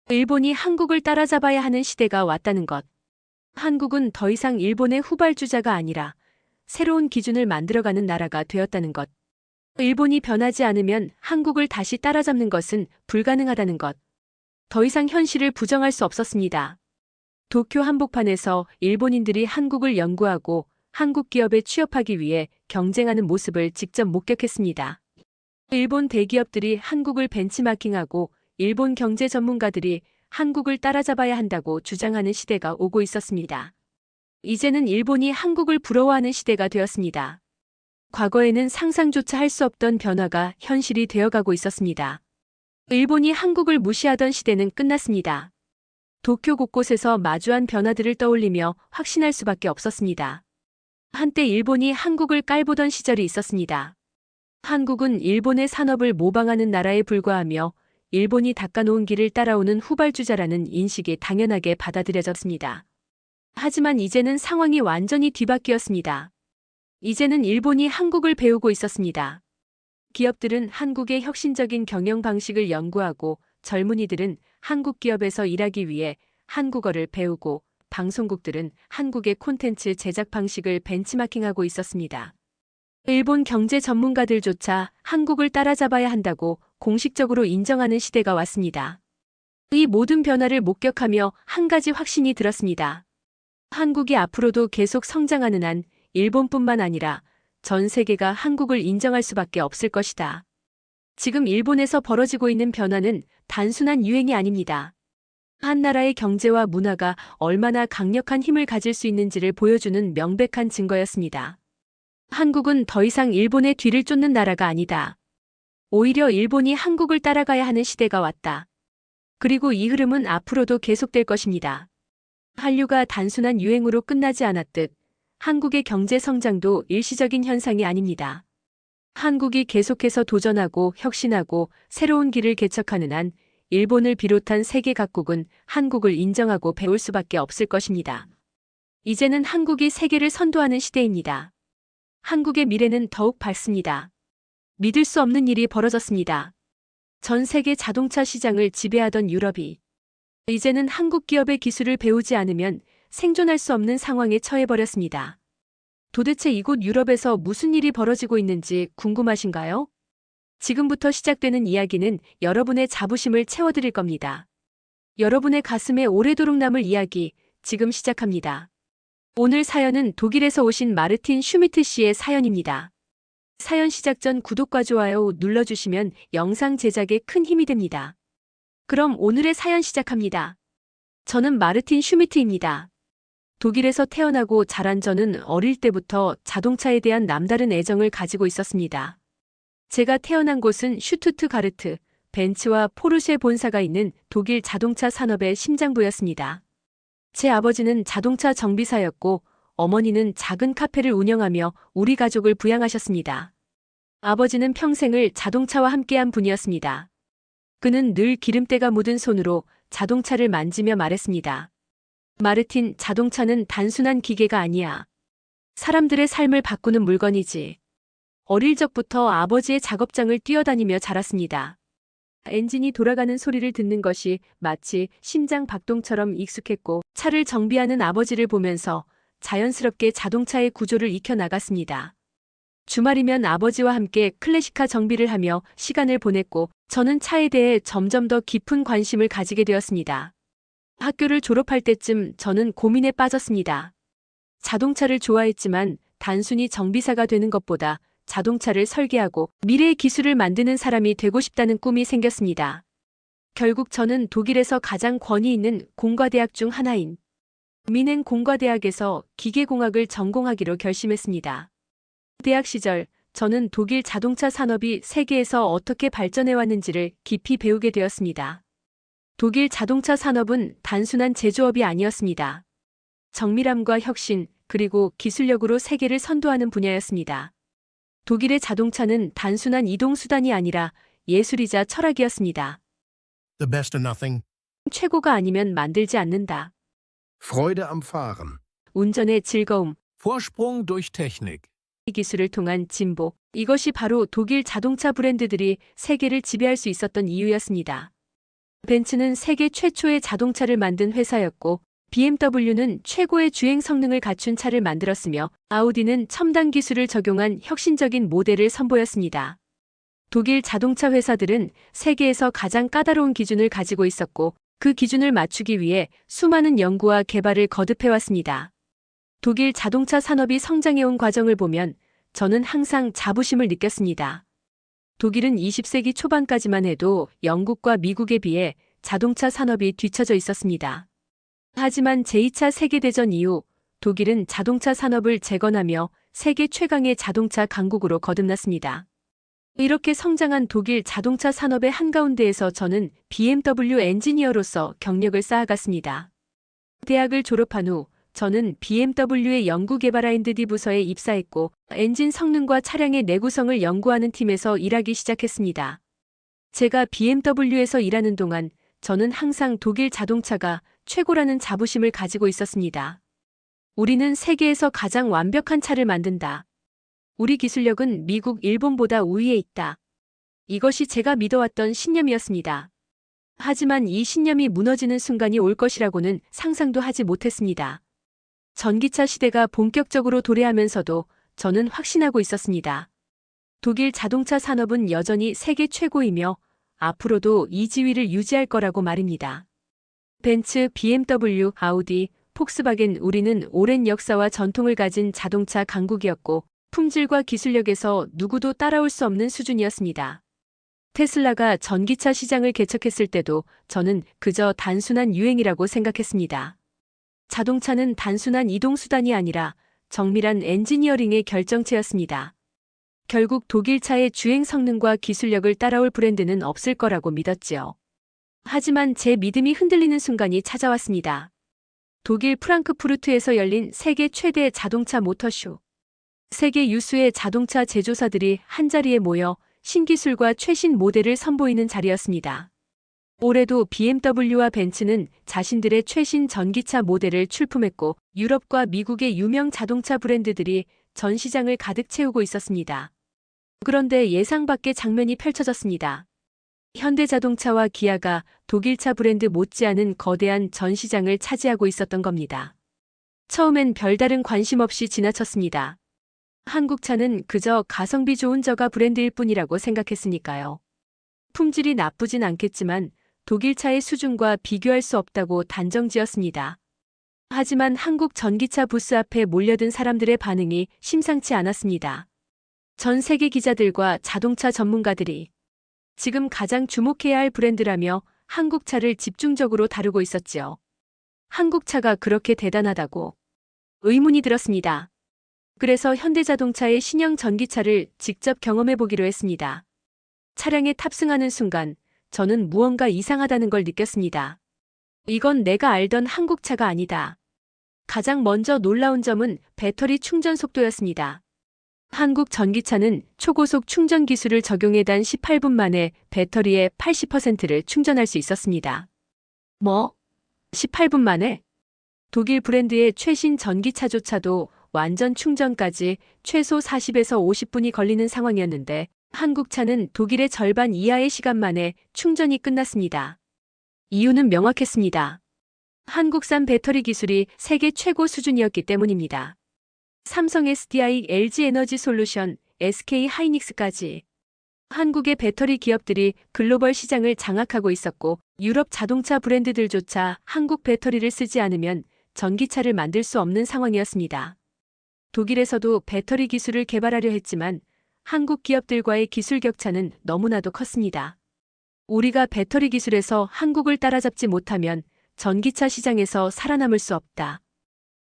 일본이 한국을 따라잡아야 하는 시대가 왔다는 것. 한국은 더 이상 일본의 후발주자가 아니라 새로운 기준을 만들어가는 나라가 되었다는 것. 일본이 변하지 않으면 한국을 다시 따라잡는 것은 불가능하다는 것. 더 이상 현실을 부정할 수 없었습니다. 도쿄 한복판에서 일본인들이 한국을 연구하고 한국 기업에 취업하기 위해 경쟁하는 모습을 직접 목격했습니다. 일본 대기업들이 한국을 벤치마킹하고 일본 경제 전문가들이 한국을 따라잡아야 한다고 주장하는 시대가 오고 있었습니다. 이제는 일본이 한국을 부러워하는 시대가 되었습니다. 과거에는 상상조차 할 수 없던 변화가 현실이 되어가고 있었습니다. 일본이 한국을 무시하던 시대는 끝났습니다. 도쿄 곳곳에서 마주한 변화들을 떠올리며 확신할 수밖에 없었습니다. 한때 일본이 한국을 깔보던 시절이 있었습니다. 한국은 일본의 산업을 모방하는 나라에 불과하며 일본이 닦아놓은 길을 따라오는 후발주자라는 인식이 당연하게 받아들여졌습니다. 하지만 이제는 상황이 완전히 뒤바뀌었습니다. 이제는 일본이 한국을 배우고 있었습니다. 기업들은 한국의 혁신적인 경영 방식을 연구하고 젊은이들은 한국 기업에서 일하기 위해 한국어를 배우고 방송국들은 한국의 콘텐츠 제작 방식을 벤치마킹하고 있었습니다. 일본 경제 전문가들조차 한국을 따라잡아야 한다고 공식적으로 인정하는 시대가 왔습니다. 이 모든 변화를 목격하며 한 가지 확신이 들었습니다. 한국이 앞으로도 계속 성장하는 한 일본뿐만 아니라 전 세계가 한국을 인정할 수밖에 없을 것이다. 지금 일본에서 벌어지고 있는 변화는 단순한 유행이 아닙니다. 한 나라의 경제와 문화가 얼마나 강력한 힘을 가질 수 있는지를 보여주는 명백한 증거였습니다. 한국은 더 이상 일본의 뒤를 쫓는 나라가 아니다. 오히려 일본이 한국을 따라가야 하는 시대가 왔다. 그리고 이 흐름은 앞으로도 계속될 것입니다. 한류가 단순한 유행으로 끝나지 않았듯 한국의 경제 성장도 일시적인 현상이 아닙니다. 한국이 계속해서 도전하고 혁신하고 새로운 길을 개척하는 한 일본을 비롯한 세계 각국은 한국을 인정하고 배울 수밖에 없을 것입니다. 이제는 한국이 세계를 선도하는 시대입니다. 한국의 미래는 더욱 밝습니다. 믿을 수 없는 일이 벌어졌습니다. 전 세계 자동차 시장을 지배하던 유럽이 이제는 한국 기업의 기술을 배우지 않으면 생존할 수 없는 상황에 처해버렸습니다. 도대체 이곳 유럽에서 무슨 일이 벌어지고 있는지 궁금하신가요? 지금부터 시작되는 이야기는 여러분의 자부심을 채워드릴 겁니다. 여러분의 가슴에 오래도록 남을 이야기, 지금 시작합니다. 오늘 사연은 독일에서 오신 마르틴 슈미트 씨의 사연입니다. 사연 시작 전 구독과 좋아요 눌러주시면 영상 제작에 큰 힘이 됩니다. 그럼 오늘의 사연 시작합니다. 저는 마르틴 슈미트입니다. 독일에서 태어나고 자란 저는 어릴 때부터 자동차에 대한 남다른 애정을 가지고 있었습니다. 제가 태어난 곳은 슈투트가르트, 벤츠와 포르쉐 본사가 있는 독일 자동차 산업의 심장부였습니다. 제 아버지는 자동차 정비사였고 어머니는 작은 카페를 운영하며 우리 가족을 부양하셨습니다. 아버지는 평생을 자동차와 함께한 분이었습니다. 그는 늘 기름때가 묻은 손으로 자동차를 만지며 말했습니다. 마르틴, 자동차는 단순한 기계가 아니야. 사람들의 삶을 바꾸는 물건이지. 어릴 적부터 아버지의 작업장을 뛰어다니며 자랐습니다. 엔진이 돌아가는 소리를 듣는 것이 마치 심장 박동처럼 익숙했고 차를 정비하는 아버지를 보면서 자연스럽게 자동차의 구조를 익혀 나갔습니다. 주말이면 아버지와 함께 클래식카 정비를 하며 시간을 보냈고 저는 차에 대해 점점 더 깊은 관심을 가지게 되었습니다. 학교를 졸업할 때쯤 저는 고민에 빠졌습니다. 자동차를 좋아했지만 단순히 정비사가 되는 것보다 자동차를 설계하고 미래의 기술을 만드는 사람이 되고 싶다는 꿈이 생겼습니다. 결국 저는 독일에서 가장 권위 있는 공과대학 중 하나인 미넨 공과대학에서 기계공학을 전공하기로 결심했습니다. 대학 시절 저는 독일 자동차 산업이 세계에서 어떻게 발전해왔는지를 깊이 배우게 되었습니다. 독일 자동차 산업은 단순한 제조업이 아니었습니다. 정밀함과 혁신, 그리고 기술력으로 세계를 선도하는 분야였습니다. 독일의 자동차는 단순한 이동수단이 아니라 예술이자 철학이었습니다. The best of nothing. 최고가 아니면 만들지 않는다. Freude am Fahren. 운전의 즐거움, Vorsprung durch Technik. 이 기술을 통한 진보, 이것이 바로 독일 자동차 브랜드들이 세계를 지배할 수 있었던 이유였습니다. 벤츠는 세계 최초의 자동차를 만든 회사였고 BMW는 최고의 주행 성능을 갖춘 차를 만들었으며 아우디는 첨단 기술을 적용한 혁신적인 모델을 선보였습니다. 독일 자동차 회사들은 세계에서 가장 까다로운 기준을 가지고 있었고 그 기준을 맞추기 위해 수많은 연구와 개발을 거듭해왔습니다. 독일 자동차 산업이 성장해온 과정을 보면 저는 항상 자부심을 느꼈습니다. 독일은 20세기 초반까지만 해도 영국과 미국에 비해 자동차 산업이 뒤처져 있었습니다. 하지만 제2차 세계대전 이후 독일은 자동차 산업을 재건하며 세계 최강의 자동차 강국으로 거듭났습니다. 이렇게 성장한 독일 자동차 산업의 한가운데에서 저는 BMW 엔지니어로서 경력을 쌓아갔습니다. 대학을 졸업한 후 저는 BMW의 연구개발 R&D 부서에 입사했고 엔진 성능과 차량의 내구성을 연구하는 팀에서 일하기 시작했습니다. 제가 BMW에서 일하는 동안 저는 항상 독일 자동차가 최고라는 자부심을 가지고 있었습니다. 우리는 세계에서 가장 완벽한 차를 만든다. 우리 기술력은 미국, 일본보다 우위에 있다. 이것이 제가 믿어왔던 신념이었습니다. 하지만 이 신념이 무너지는 순간이 올 것이라고는 상상도 하지 못했습니다. 전기차 시대가 본격적으로 도래하면서도 저는 확신하고 있었습니다. 독일 자동차 산업은 여전히 세계 최고이며 앞으로도 이 지위를 유지할 거라고 말입니다. 벤츠, BMW, 아우디, 폭스바겐 우리는 오랜 역사와 전통을 가진 자동차 강국이었고 품질과 기술력에서 누구도 따라올 수 없는 수준이었습니다. 테슬라가 전기차 시장을 개척했을 때도 저는 그저 단순한 유행이라고 생각했습니다. 자동차는 단순한 이동수단이 아니라 정밀한 엔지니어링의 결정체였습니다. 결국 독일차의 주행 성능과 기술력을 따라올 브랜드는 없을 거라고 믿었지요. 하지만 제 믿음이 흔들리는 순간이 찾아왔습니다. 독일 프랑크푸르트에서 열린 세계 최대 자동차 모터쇼. 세계 유수의 자동차 제조사들이 한자리에 모여 신기술과 최신 모델을 선보이는 자리였습니다. 올해도 BMW와 벤츠는 자신들의 최신 전기차 모델을 출품했고 유럽과 미국의 유명 자동차 브랜드들이 전 시장을 가득 채우고 있었습니다. 그런데 예상 밖의 장면이 펼쳐졌습니다. 현대자동차와 기아가 독일차 브랜드 못지않은 거대한 전 시장을 차지하고 있었던 겁니다. 처음엔 별다른 관심 없이 지나쳤습니다. 한국차는 그저 가성비 좋은 저가 브랜드일 뿐이라고 생각했으니까요. 품질이 나쁘진 않겠지만 독일차의 수준과 비교할 수 없다고 단정지었습니다. 하지만 한국 전기차 부스 앞에 몰려든 사람들의 반응이 심상치 않았습니다. 전 세계 기자들과 자동차 전문가들이 지금 가장 주목해야 할 브랜드라며 한국차를 집중적으로 다루고 있었지요. 한국차가 그렇게 대단하다고 의문이 들었습니다. 그래서 현대자동차의 신형 전기차를 직접 경험해보기로 했습니다. 차량에 탑승하는 순간 저는 무언가 이상하다는 걸 느꼈습니다. 이건 내가 알던 한국차가 아니다. 가장 먼저 놀라운 점은 배터리 충전 속도였습니다. 한국 전기차는 초고속 충전 기술을 적용해 단 18분 만에 배터리의 80%를 충전할 수 있었습니다. 18분 만에? 독일 브랜드의 최신 전기차조차도 완전 충전까지 최소 40에서 50분이 걸리는 상황이었는데 한국차는 독일의 절반 이하의 시간 만에 충전이 끝났습니다. 이유는 명확했습니다. 한국산 배터리 기술이 세계 최고 수준이었기 때문입니다. 삼성 SDI, LG 에너지 솔루션, SK 하이닉스까지 한국의 배터리 기업들이 글로벌 시장을 장악하고 있었고 유럽 자동차 브랜드들조차 한국 배터리를 쓰지 않으면 전기차를 만들 수 없는 상황이었습니다. 독일에서도 배터리 기술을 개발하려 했지만 한국 기업들과의 기술 격차는 너무나도 컸습니다. 우리가 배터리 기술에서 한국을 따라잡지 못하면 전기차 시장에서 살아남을 수 없다.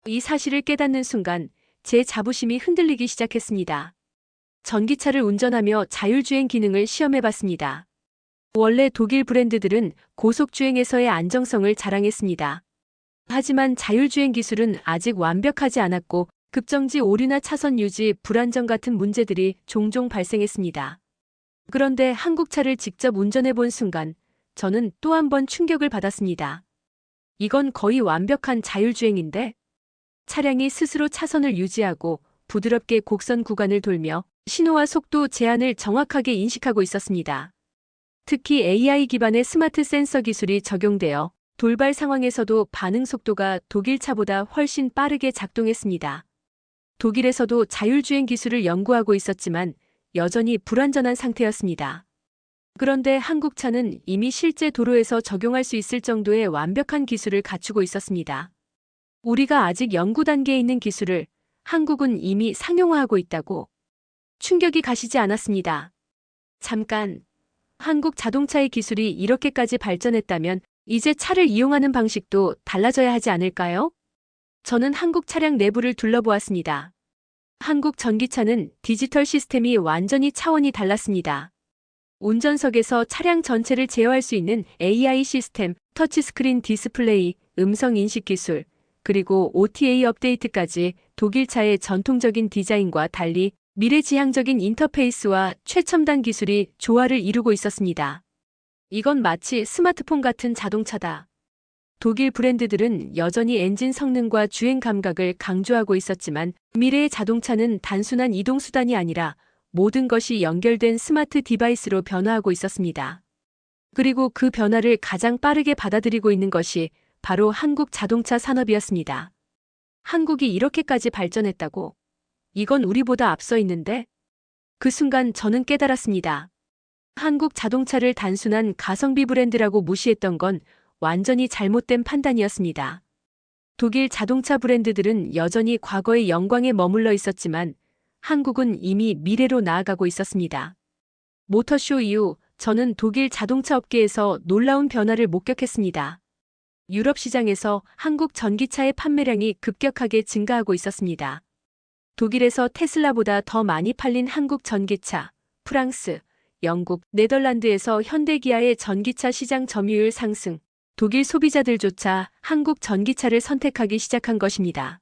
이 사실을 깨닫는 순간 제 자부심이 흔들리기 시작했습니다. 전기차를 운전하며 자율주행 기능을 시험해봤습니다. 원래 독일 브랜드들은 고속주행에서의 안정성을 자랑했습니다. 하지만 자율주행 기술은 아직 완벽하지 않았고 급정지 오류나 차선 유지, 불안정 같은 문제들이 종종 발생했습니다. 그런데 한국 차를 직접 운전해 본 순간 저는 또 한 번 충격을 받았습니다. 이건 거의 완벽한 자율주행인데? 차량이 스스로 차선을 유지하고 부드럽게 곡선 구간을 돌며 신호와 속도 제한을 정확하게 인식하고 있었습니다. 특히 AI 기반의 스마트 센서 기술이 적용되어 돌발 상황에서도 반응 속도가 독일 차보다 훨씬 빠르게 작동했습니다. 독일에서도 자율주행 기술을 연구하고 있었지만 여전히 불완전한 상태였습니다. 그런데 한국 차는 이미 실제 도로에서 적용할 수 있을 정도의 완벽한 기술을 갖추고 있었습니다. 우리가 아직 연구 단계에 있는 기술을 한국은 이미 상용화하고 있다고 충격이 가시지 않았습니다. 잠깐, 한국 자동차의 기술이 이렇게까지 발전했다면 이제 차를 이용하는 방식도 달라져야 하지 않을까요? 저는 한국 차량 내부를 둘러보았습니다. 한국 전기차는 디지털 시스템이 완전히 차원이 달랐습니다. 운전석에서 차량 전체를 제어할 수 있는 AI 시스템, 터치스크린 디스플레이, 음성 인식 기술, 그리고 OTA 업데이트까지 독일 차의 전통적인 디자인과 달리 미래지향적인 인터페이스와 최첨단 기술이 조화를 이루고 있었습니다. 이건 마치 스마트폰 같은 자동차다. 독일 브랜드들은 여전히 엔진 성능과 주행 감각을 강조하고 있었지만 미래의 자동차는 단순한 이동수단이 아니라 모든 것이 연결된 스마트 디바이스로 변화하고 있었습니다. 그리고 그 변화를 가장 빠르게 받아들이고 있는 것이 바로 한국 자동차 산업이었습니다. 한국이 이렇게까지 발전했다고? 이건 우리보다 앞서 있는데? 그 순간 저는 깨달았습니다. 한국 자동차를 단순한 가성비 브랜드라고 무시했던 건 완전히 잘못된 판단이었습니다. 독일 자동차 브랜드들은 여전히 과거의 영광에 머물러 있었지만 한국은 이미 미래로 나아가고 있었습니다. 모터쇼 이후 저는 독일 자동차 업계에서 놀라운 변화를 목격했습니다. 유럽 시장에서 한국 전기차의 판매량이 급격하게 증가하고 있었습니다. 독일에서 테슬라보다 더 많이 팔린 한국 전기차, 프랑스, 영국, 네덜란드에서 현대기아의 전기차 시장 점유율 상승, 독일 소비자들조차 한국 전기차를 선택하기 시작한 것입니다.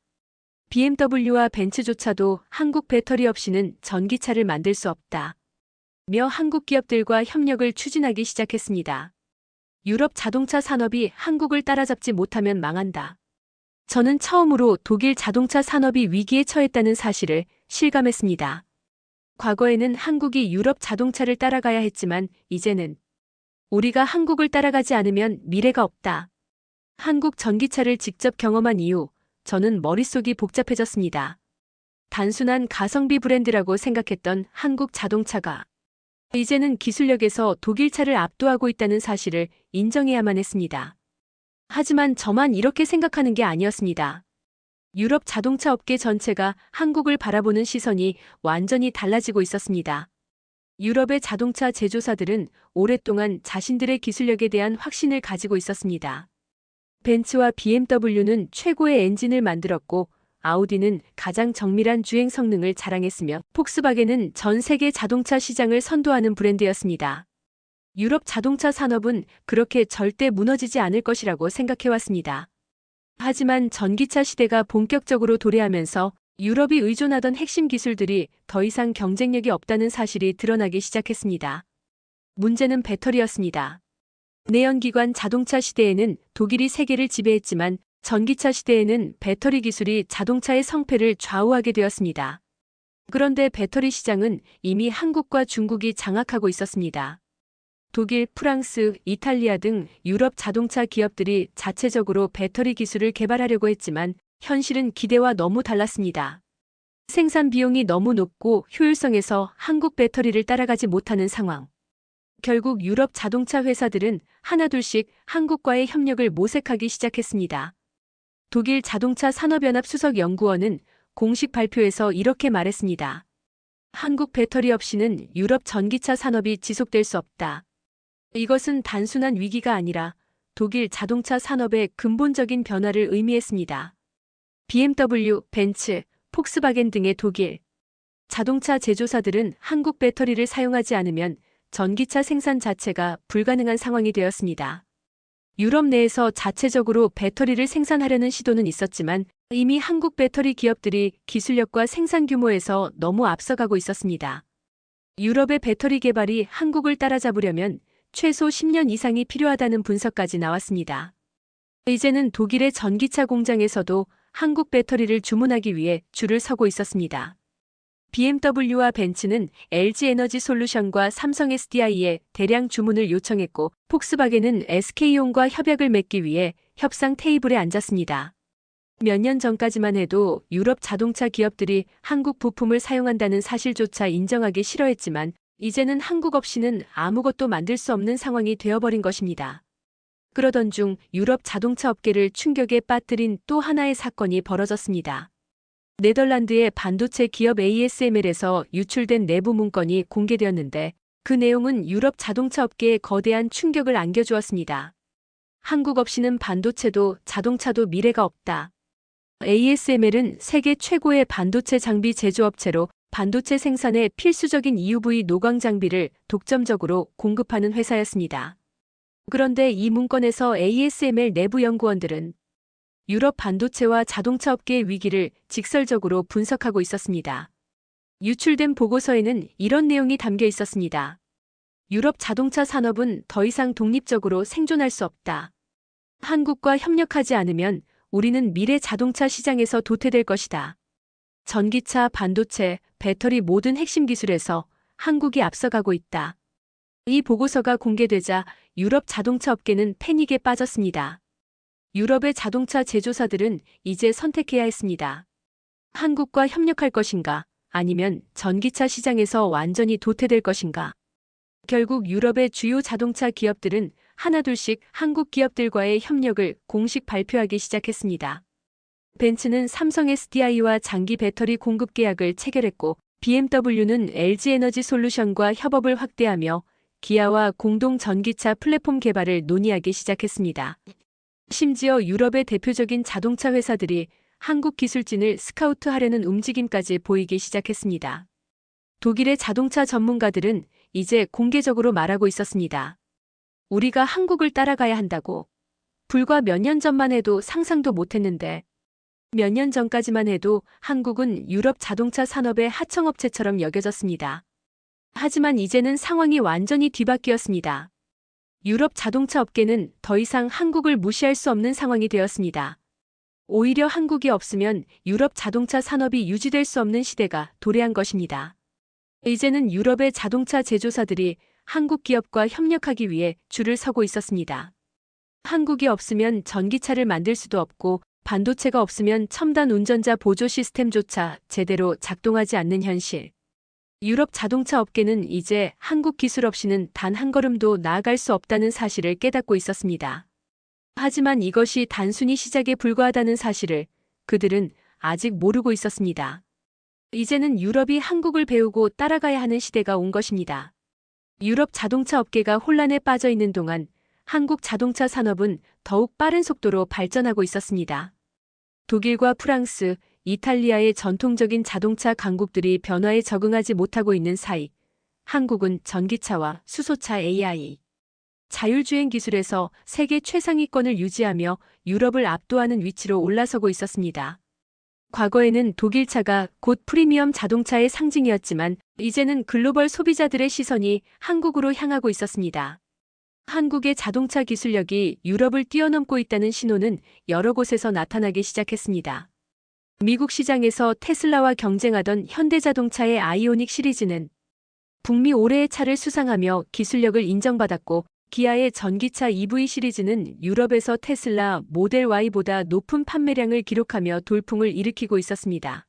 BMW와 벤츠조차도 한국 배터리 없이는 전기차를 만들 수 없다. 며 한국 기업들과 협력을 추진하기 시작했습니다. 유럽 자동차 산업이 한국을 따라잡지 못하면 망한다. 저는 처음으로 독일 자동차 산업이 위기에 처했다는 사실을 실감했습니다. 과거에는 한국이 유럽 자동차를 따라가야 했지만 이제는 우리가 한국을 따라가지 않으면 미래가 없다. 한국 전기차를 직접 경험한 이후 저는 머릿속이 복잡해졌습니다. 단순한 가성비 브랜드라고 생각했던 한국 자동차가 이제는 기술력에서 독일 차를 압도하고 있다는 사실을 인정해야만 했습니다. 하지만 저만 이렇게 생각하는 게 아니었습니다. 유럽 자동차 업계 전체가 한국을 바라보는 시선이 완전히 달라지고 있었습니다. 유럽의 자동차 제조사들은 오랫동안 자신들의 기술력에 대한 확신을 가지고 있었습니다. 벤츠와 BMW는 최고의 엔진을 만들었고 아우디는 가장 정밀한 주행 성능을 자랑했으며 폭스바겐은 전 세계 자동차 시장을 선도하는 브랜드였습니다. 유럽 자동차 산업은 그렇게 절대 무너지지 않을 것이라고 생각해왔습니다. 하지만 전기차 시대가 본격적으로 도래하면서 유럽이 의존하던 핵심 기술들이 더 이상 경쟁력이 없다는 사실이 드러나기 시작했습니다. 문제는 배터리였습니다. 내연기관 자동차 시대에는 독일이 세계를 지배했지만 전기차 시대에는 배터리 기술이 자동차의 성패를 좌우하게 되었습니다. 그런데 배터리 시장은 이미 한국과 중국이 장악하고 있었습니다. 독일, 프랑스, 이탈리아 등 유럽 자동차 기업들이 자체적으로 배터리 기술을 개발하려고 했지만 현실은 기대와 너무 달랐습니다. 생산 비용이 너무 높고 효율성에서 한국 배터리를 따라가지 못하는 상황. 결국 유럽 자동차 회사들은 하나둘씩 한국과의 협력을 모색하기 시작했습니다. 독일 자동차 산업연합 수석 연구원은 공식 발표에서 이렇게 말했습니다. 한국 배터리 없이는 유럽 전기차 산업이 지속될 수 없다. 이것은 단순한 위기가 아니라 독일 자동차 산업의 근본적인 변화를 의미했습니다. BMW, 벤츠, 폭스바겐 등의 독일 자동차 제조사들은 한국 배터리를 사용하지 않으면 전기차 생산 자체가 불가능한 상황이 되었습니다. 유럽 내에서 자체적으로 배터리를 생산하려는 시도는 있었지만 이미 한국 배터리 기업들이 기술력과 생산 규모에서 너무 앞서가고 있었습니다. 유럽의 배터리 개발이 한국을 따라잡으려면 최소 10년 이상이 필요하다는 분석까지 나왔습니다. 이제는 독일의 전기차 공장에서도 한국 배터리를 주문하기 위해 줄을 서고 있었습니다. BMW와 벤츠는 LG 에너지 솔루션과 삼성 SDI에 대량 주문을 요청했고 폭스바겐은 SK온과 협약을 맺기 위해 협상 테이블에 앉았습니다. 몇 년 전까지만 해도 유럽 자동차 기업들이 한국 부품을 사용한다는 사실조차 인정하기 싫어했지만 이제는 한국 없이는 아무것도 만들 수 없는 상황이 되어버린 것입니다. 그러던 중 유럽 자동차 업계를 충격에 빠뜨린 또 하나의 사건이 벌어졌습니다. 네덜란드의 반도체 기업 ASML에서 유출된 내부 문건이 공개되었는데 그 내용은 유럽 자동차 업계에 거대한 충격을 안겨주었습니다. 한국 없이는 반도체도 자동차도 미래가 없다. ASML은 세계 최고의 반도체 장비 제조업체로 반도체 생산에 필수적인 EUV 노광 장비를 독점적으로 공급하는 회사였습니다. 그런데 이 문건에서 ASML 내부 연구원들은 유럽 반도체와 자동차 업계의 위기를 직설적으로 분석하고 있었습니다. 유출된 보고서에는 이런 내용이 담겨 있었습니다. 유럽 자동차 산업은 더 이상 독립적으로 생존할 수 없다. 한국과 협력하지 않으면 우리는 미래 자동차 시장에서 도태될 것이다. 전기차, 반도체, 배터리 모든 핵심 기술에서 한국이 앞서가고 있다. 이 보고서가 공개되자 유럽 자동차 업계는 패닉에 빠졌습니다. 유럽의 자동차 제조사들은 이제 선택해야 했습니다. 한국과 협력할 것인가, 아니면 전기차 시장에서 완전히 도태될 것인가. 결국 유럽의 주요 자동차 기업들은 하나둘씩 한국 기업들과의 협력을 공식 발표하기 시작했습니다. 벤츠는 삼성 SDI와 장기 배터리 공급 계약을 체결했고 BMW는 LG 에너지 솔루션과 협업을 확대하며 기아와 공동 전기차 플랫폼 개발을 논의하기 시작했습니다. 심지어 유럽의 대표적인 자동차 회사들이 한국 기술진을 스카우트하려는 움직임까지 보이기 시작했습니다. 독일의 자동차 전문가들은 이제 공개적으로 말하고 있었습니다. 우리가 한국을 따라가야 한다고. 불과 몇 년 전만 해도 상상도 못했는데 몇 년 전까지만 해도 한국은 유럽 자동차 산업의 하청업체처럼 여겨졌습니다. 하지만 이제는 상황이 완전히 뒤바뀌었습니다. 유럽 자동차 업계는 더 이상 한국을 무시할 수 없는 상황이 되었습니다. 오히려 한국이 없으면 유럽 자동차 산업이 유지될 수 없는 시대가 도래한 것입니다. 이제는 유럽의 자동차 제조사들이 한국 기업과 협력하기 위해 줄을 서고 있었습니다. 한국이 없으면 전기차를 만들 수도 없고 반도체가 없으면 첨단 운전자 보조 시스템조차 제대로 작동하지 않는 현실. 유럽 자동차 업계는 이제 한국 기술 없이는 단 한 걸음도 나아갈 수 없다는 사실을 깨닫고 있었습니다. 하지만 이것이 단순히 시작에 불과하다는 사실을 그들은 아직 모르고 있었습니다. 이제는 유럽이 한국을 배우고 따라가야 하는 시대가 온 것입니다. 유럽 자동차 업계가 혼란에 빠져 있는 동안 한국 자동차 산업은 더욱 빠른 속도로 발전하고 있었습니다. 독일과 프랑스, 이탈리아의 전통적인 자동차 강국들이 변화에 적응하지 못하고 있는 사이, 한국은 전기차와 수소차 AI, 자율주행 기술에서 세계 최상위권을 유지하며 유럽을 압도하는 위치로 올라서고 있었습니다. 과거에는 독일차가 곧 프리미엄 자동차의 상징이었지만 이제는 글로벌 소비자들의 시선이 한국으로 향하고 있었습니다. 한국의 자동차 기술력이 유럽을 뛰어넘고 있다는 신호는 여러 곳에서 나타나기 시작했습니다. 미국 시장에서 테슬라와 경쟁하던 현대자동차의 아이오닉 시리즈는 북미 올해의 차를 수상하며 기술력을 인정받았고 기아의 전기차 EV 시리즈는 유럽에서 테슬라 모델 Y보다 높은 판매량을 기록하며 돌풍을 일으키고 있었습니다.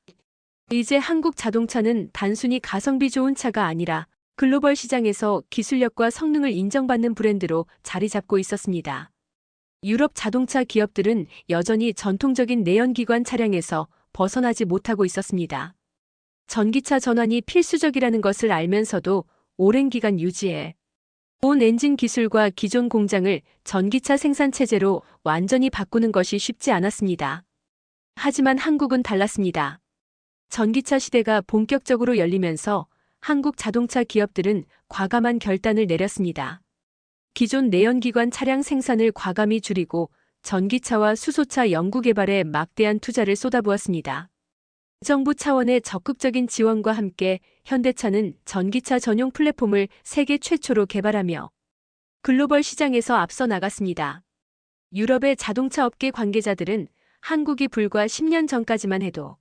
이제 한국 자동차는 단순히 가성비 좋은 차가 아니라 글로벌 시장에서 기술력과 성능을 인정받는 브랜드로 자리 잡고 있었습니다. 유럽 자동차 기업들은 여전히 전통적인 내연기관 차량에서 벗어나지 못하고 있었습니다. 전기차 전환이 필수적이라는 것을 알면서도 오랜 기간 유지해 온 엔진 기술과 기존 공장을 전기차 생산 체제로 완전히 바꾸는 것이 쉽지 않았습니다. 하지만 한국은 달랐습니다. 전기차 시대가 본격적으로 열리면서 한국 자동차 기업들은 과감한 결단을 내렸습니다. 기존 내연기관 차량 생산을 과감히 줄이고 전기차와 수소차 연구개발에 막대한 투자를 쏟아부었습니다. 정부 차원의 적극적인 지원과 함께 현대차는 전기차 전용 플랫폼을 세계 최초로 개발하며 글로벌 시장에서 앞서 나갔습니다. 유럽의 자동차 업계 관계자들은 한국이 불과 10년 전까지만 해도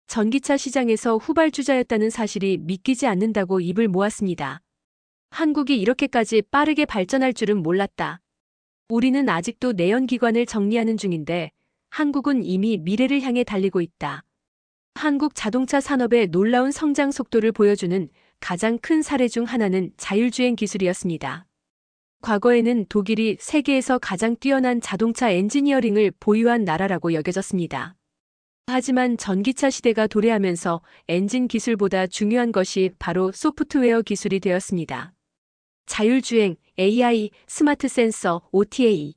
전기차 시장에서 후발주자였다는 사실이 믿기지 않는다고 입을 모았습니다. 한국이 이렇게까지 빠르게 발전할 줄은 몰랐다. 우리는 아직도 내연기관을 정리하는 중인데 한국은 이미 미래를 향해 달리고 있다. 한국 자동차 산업의 놀라운 성장 속도를 보여주는 가장 큰 사례 중 하나는 자율주행 기술이었습니다. 과거에는 독일이 세계에서 가장 뛰어난 자동차 엔지니어링을 보유한 나라라고 여겨졌습니다. 하지만 전기차 시대가 도래하면서 엔진 기술보다 중요한 것이 바로 소프트웨어 기술이 되었습니다. 자율주행, AI, 스마트 센서, OTA,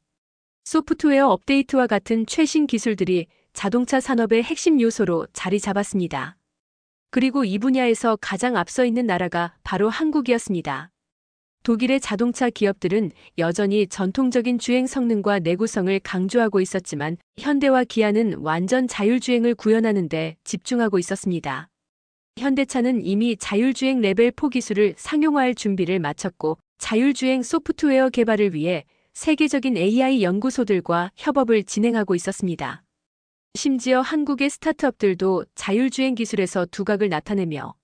소프트웨어 업데이트와 같은 최신 기술들이 자동차 산업의 핵심 요소로 자리 잡았습니다. 그리고 이 분야에서 가장 앞서 있는 나라가 바로 한국이었습니다. 독일의 자동차 기업들은 여전히 전통적인 주행 성능과 내구성을 강조하고 있었지만 현대와 기아는 완전 자율주행을 구현하는 데 집중하고 있었습니다. 현대차는 이미 자율주행 레벨 4 기술을 상용화할 준비를 마쳤고 자율주행 소프트웨어 개발을 위해 세계적인 AI 연구소들과 협업을 진행하고 있었습니다. 심지어 한국의 스타트업들도 자율주행 기술에서 두각을 나타내며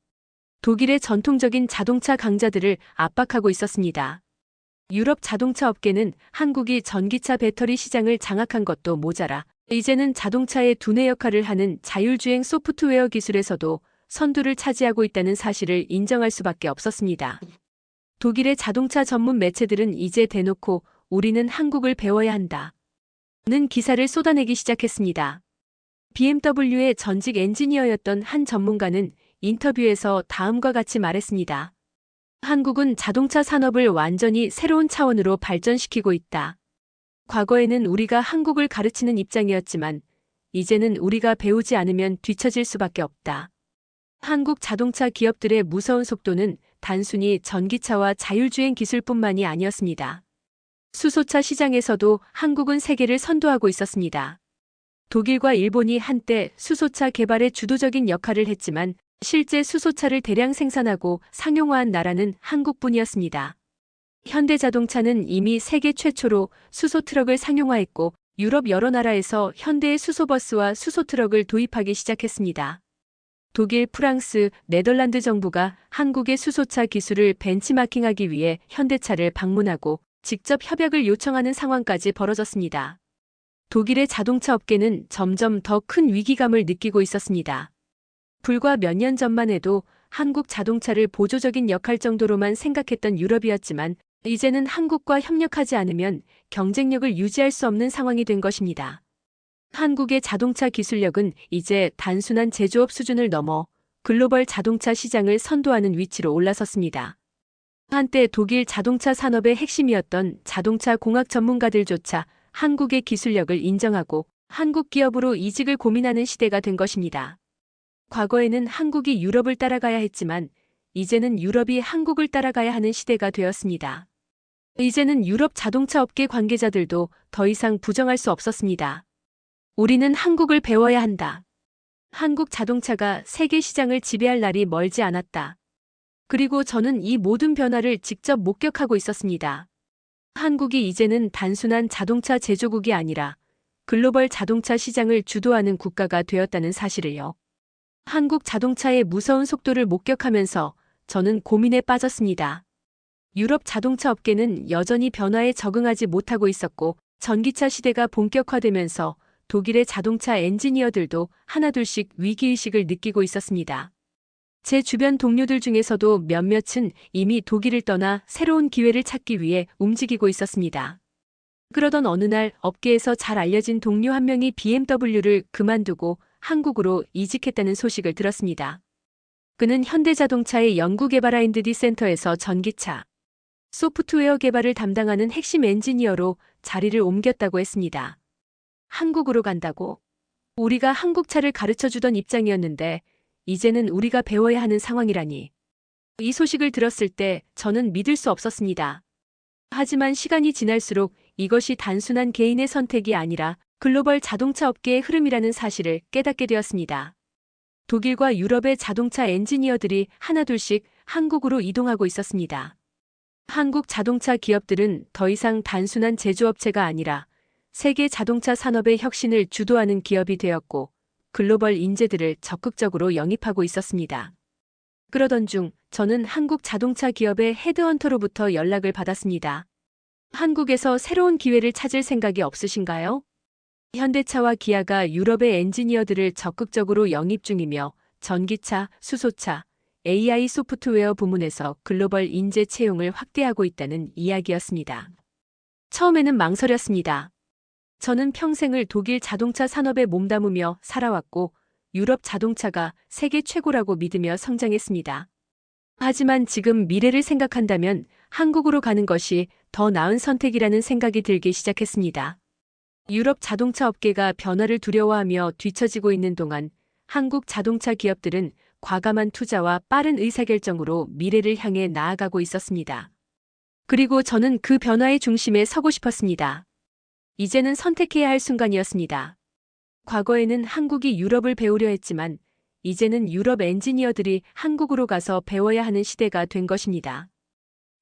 독일의 전통적인 자동차 강자들을 압박하고 있었습니다. 유럽 자동차 업계는 한국이 전기차 배터리 시장을 장악한 것도 모자라 이제는 자동차의 두뇌 역할을 하는 자율주행 소프트웨어 기술에서도 선두를 차지하고 있다는 사실을 인정할 수밖에 없었습니다. 독일의 자동차 전문 매체들은 이제 대놓고 우리는 한국을 배워야 한다 는 기사를 쏟아내기 시작했습니다. BMW의 전직 엔지니어였던 한 전문가는 인터뷰에서 다음과 같이 말했습니다. 한국은 자동차 산업을 완전히 새로운 차원으로 발전시키고 있다. 과거에는 우리가 한국을 가르치는 입장이었지만 이제는 우리가 배우지 않으면 뒤처질 수밖에 없다. 한국 자동차 기업들의 무서운 속도는 단순히 전기차와 자율주행 기술뿐만이 아니었습니다. 수소차 시장에서도 한국은 세계를 선도하고 있었습니다. 독일과 일본이 한때 수소차 개발에 주도적인 역할을 했지만 실제 수소차를 대량 생산하고 상용화한 나라는 한국뿐이었습니다. 현대자동차는 이미 세계 최초로 수소 트럭을 상용화했고 유럽 여러 나라에서 현대의 수소버스와 수소트럭을 도입하기 시작했습니다. 독일, 프랑스, 네덜란드 정부가 한국의 수소차 기술을 벤치마킹하기 위해 현대차를 방문하고 직접 협약을 요청하는 상황까지 벌어졌습니다. 독일의 자동차 업계는 점점 더 큰 위기감을 느끼고 있었습니다. 불과 몇 년 전만 해도 한국 자동차를 보조적인 역할 정도로만 생각했던 유럽이었지만 이제는 한국과 협력하지 않으면 경쟁력을 유지할 수 없는 상황이 된 것입니다. 한국의 자동차 기술력은 이제 단순한 제조업 수준을 넘어 글로벌 자동차 시장을 선도하는 위치로 올라섰습니다. 한때 독일 자동차 산업의 핵심이었던 자동차 공학 전문가들조차 한국의 기술력을 인정하고 한국 기업으로 이직을 고민하는 시대가 된 것입니다. 과거에는 한국이 유럽을 따라가야 했지만 이제는 유럽이 한국을 따라가야 하는 시대가 되었습니다. 이제는 유럽 자동차 업계 관계자들도 더 이상 부정할 수 없었습니다. 우리는 한국을 배워야 한다. 한국 자동차가 세계 시장을 지배할 날이 멀지 않았다. 그리고 저는 이 모든 변화를 직접 목격하고 있었습니다. 한국이 이제는 단순한 자동차 제조국이 아니라 글로벌 자동차 시장을 주도하는 국가가 되었다는 사실을요. 한국 자동차의 무서운 속도를 목격하면서 저는 고민에 빠졌습니다. 유럽 자동차 업계는 여전히 변화에 적응하지 못하고 있었고, 전기차 시대가 본격화되면서 독일의 자동차 엔지니어들도 하나둘씩 위기의식을 느끼고 있었습니다. 제 주변 동료들 중에서도 몇몇은 이미 독일을 떠나 새로운 기회를 찾기 위해 움직이고 있었습니다. 그러던 어느 날 업계에서 잘 알려진 동료 한 명이 BMW를 그만두고 한국으로 이직했다는 소식을 들었습니다. 그는 현대자동차의 연구개발 R&D 센터에서 전기차, 소프트웨어 개발을 담당하는 핵심 엔지니어로 자리를 옮겼다고 했습니다. 한국으로 간다고? 우리가 한국차를 가르쳐주던 입장이었는데 이제는 우리가 배워야 하는 상황이라니. 이 소식을 들었을 때 저는 믿을 수 없었습니다. 하지만 시간이 지날수록 이것이 단순한 개인의 선택이 아니라 글로벌 자동차 업계의 흐름이라는 사실을 깨닫게 되었습니다. 독일과 유럽의 자동차 엔지니어들이 하나둘씩 한국으로 이동하고 있었습니다. 한국 자동차 기업들은 더 이상 단순한 제조업체가 아니라 세계 자동차 산업의 혁신을 주도하는 기업이 되었고 글로벌 인재들을 적극적으로 영입하고 있었습니다. 그러던 중 저는 한국 자동차 기업의 헤드헌터로부터 연락을 받았습니다. 한국에서 새로운 기회를 찾을 생각이 없으신가요? 현대차와 기아가 유럽의 엔지니어들을 적극적으로 영입 중이며 전기차, 수소차, AI 소프트웨어 부문에서 글로벌 인재 채용을 확대하고 있다는 이야기였습니다. 처음에는 망설였습니다. 저는 평생을 독일 자동차 산업에 몸담으며 살아왔고 유럽 자동차가 세계 최고라고 믿으며 성장했습니다. 하지만 지금 미래를 생각한다면 한국으로 가는 것이 더 나은 선택이라는 생각이 들기 시작했습니다. 유럽 자동차 업계가 변화를 두려워하며 뒤처지고 있는 동안 한국 자동차 기업들은 과감한 투자와 빠른 의사결정으로 미래를 향해 나아가고 있었습니다. 그리고 저는 그 변화의 중심에 서고 싶었습니다. 이제는 선택해야 할 순간이었습니다. 과거에는 한국이 유럽을 배우려 했지만 이제는 유럽 엔지니어들이 한국으로 가서 배워야 하는 시대가 된 것입니다.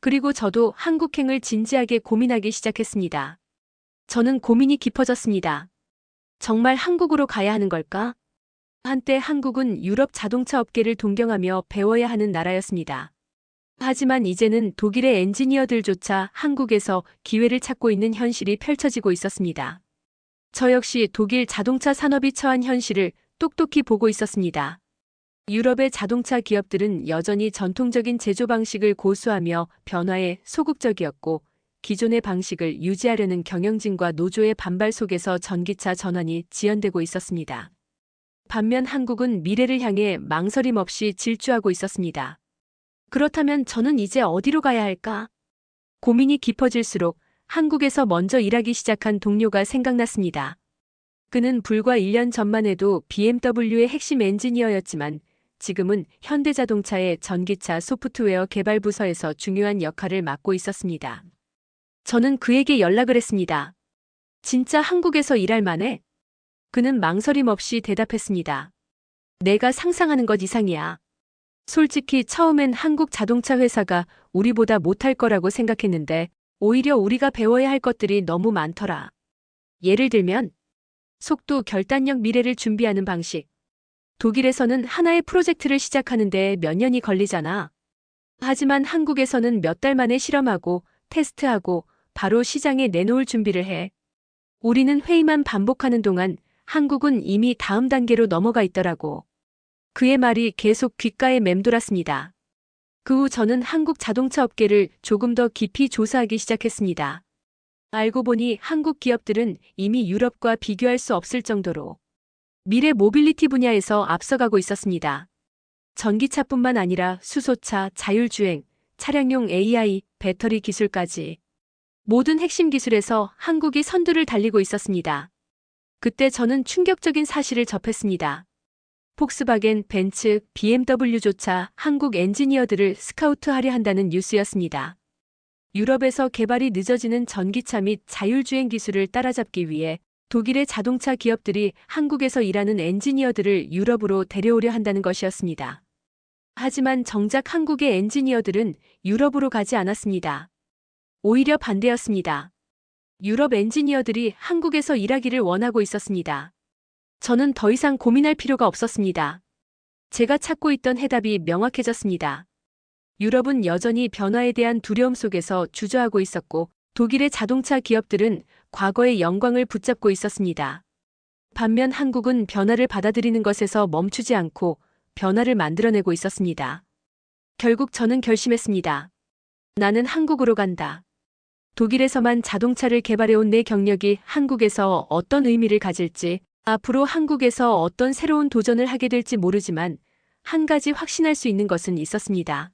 그리고 저도 한국행을 진지하게 고민하기 시작했습니다. 저는 고민이 깊어졌습니다. 정말 한국으로 가야 하는 걸까? 한때 한국은 유럽 자동차 업계를 동경하며 배워야 하는 나라였습니다. 하지만 이제는 독일의 엔지니어들조차 한국에서 기회를 찾고 있는 현실이 펼쳐지고 있었습니다. 저 역시 독일 자동차 산업이 처한 현실을 똑똑히 보고 있었습니다. 유럽의 자동차 기업들은 여전히 전통적인 제조 방식을 고수하며 변화에 소극적이었고 기존의 방식을 유지하려는 경영진과 노조의 반발 속에서 전기차 전환이 지연되고 있었습니다. 반면 한국은 미래를 향해 망설임 없이 질주하고 있었습니다. 그렇다면 저는 이제 어디로 가야 할까? 고민이 깊어질수록 한국에서 먼저 일하기 시작한 동료가 생각났습니다. 그는 불과 1년 전만 해도 BMW의 핵심 엔지니어였지만 지금은 현대자동차의 전기차 소프트웨어 개발 부서에서 중요한 역할을 맡고 있었습니다. 저는 그에게 연락을 했습니다. 진짜 한국에서 일할 만해? 그는 망설임 없이 대답했습니다. 내가 상상하는 것 이상이야. 솔직히 처음엔 한국 자동차 회사가 우리보다 못할 거라고 생각했는데 오히려 우리가 배워야 할 것들이 너무 많더라. 예를 들면 속도, 결단력, 미래를 준비하는 방식. 독일에서는 하나의 프로젝트를 시작하는데 몇 년이 걸리잖아. 하지만 한국에서는 몇 달 만에 실험하고 테스트하고 바로 시장에 내놓을 준비를 해. 우리는 회의만 반복하는 동안 한국은 이미 다음 단계로 넘어가 있더라고. 그의 말이 계속 귓가에 맴돌았습니다. 그 후 저는 한국 자동차 업계를 조금 더 깊이 조사하기 시작했습니다. 알고 보니 한국 기업들은 이미 유럽과 비교할 수 없을 정도로 미래 모빌리티 분야에서 앞서가고 있었습니다. 전기차뿐만 아니라 수소차, 자율주행, 차량용 AI, 배터리 기술까지 모든 핵심 기술에서 한국이 선두를 달리고 있었습니다. 그때 저는 충격적인 사실을 접했습니다. 폭스바겐, 벤츠, BMW조차 한국 엔지니어들을 스카우트하려 한다는 뉴스였습니다. 유럽에서 개발이 늦어지는 전기차 및 자율주행 기술을 따라잡기 위해 독일의 자동차 기업들이 한국에서 일하는 엔지니어들을 유럽으로 데려오려 한다는 것이었습니다. 하지만 정작 한국의 엔지니어들은 유럽으로 가지 않았습니다. 오히려 반대였습니다. 유럽 엔지니어들이 한국에서 일하기를 원하고 있었습니다. 저는 더 이상 고민할 필요가 없었습니다. 제가 찾고 있던 해답이 명확해졌습니다. 유럽은 여전히 변화에 대한 두려움 속에서 주저하고 있었고 독일의 자동차 기업들은 과거의 영광을 붙잡고 있었습니다. 반면 한국은 변화를 받아들이는 것에서 멈추지 않고 변화를 만들어내고 있었습니다. 결국 저는 결심했습니다. 나는 한국으로 간다. 독일에서만 자동차를 개발해온 내 경력이 한국에서 어떤 의미를 가질지, 앞으로 한국에서 어떤 새로운 도전을 하게 될지 모르지만 한 가지 확신할 수 있는 것은 있었습니다.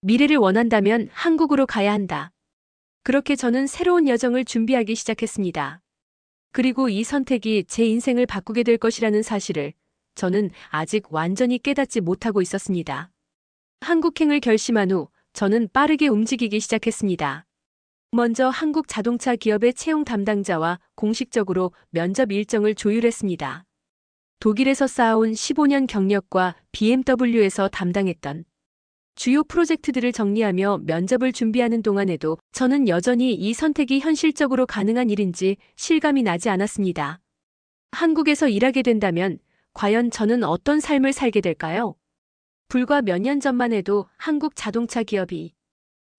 미래를 원한다면 한국으로 가야 한다. 그렇게 저는 새로운 여정을 준비하기 시작했습니다. 그리고 이 선택이 제 인생을 바꾸게 될 것이라는 사실을 저는 아직 완전히 깨닫지 못하고 있었습니다. 한국행을 결심한 후 저는 빠르게 움직이기 시작했습니다. 먼저 한국 자동차 기업의 채용 담당자와 공식적으로 면접 일정을 조율했습니다. 독일에서 쌓아온 15년 경력과 BMW에서 담당했던 주요 프로젝트들을 정리하며 면접을 준비하는 동안에도 저는 여전히 이 선택이 현실적으로 가능한 일인지 실감이 나지 않았습니다. 한국에서 일하게 된다면 과연 저는 어떤 삶을 살게 될까요? 불과 몇 년 전만 해도 한국 자동차 기업이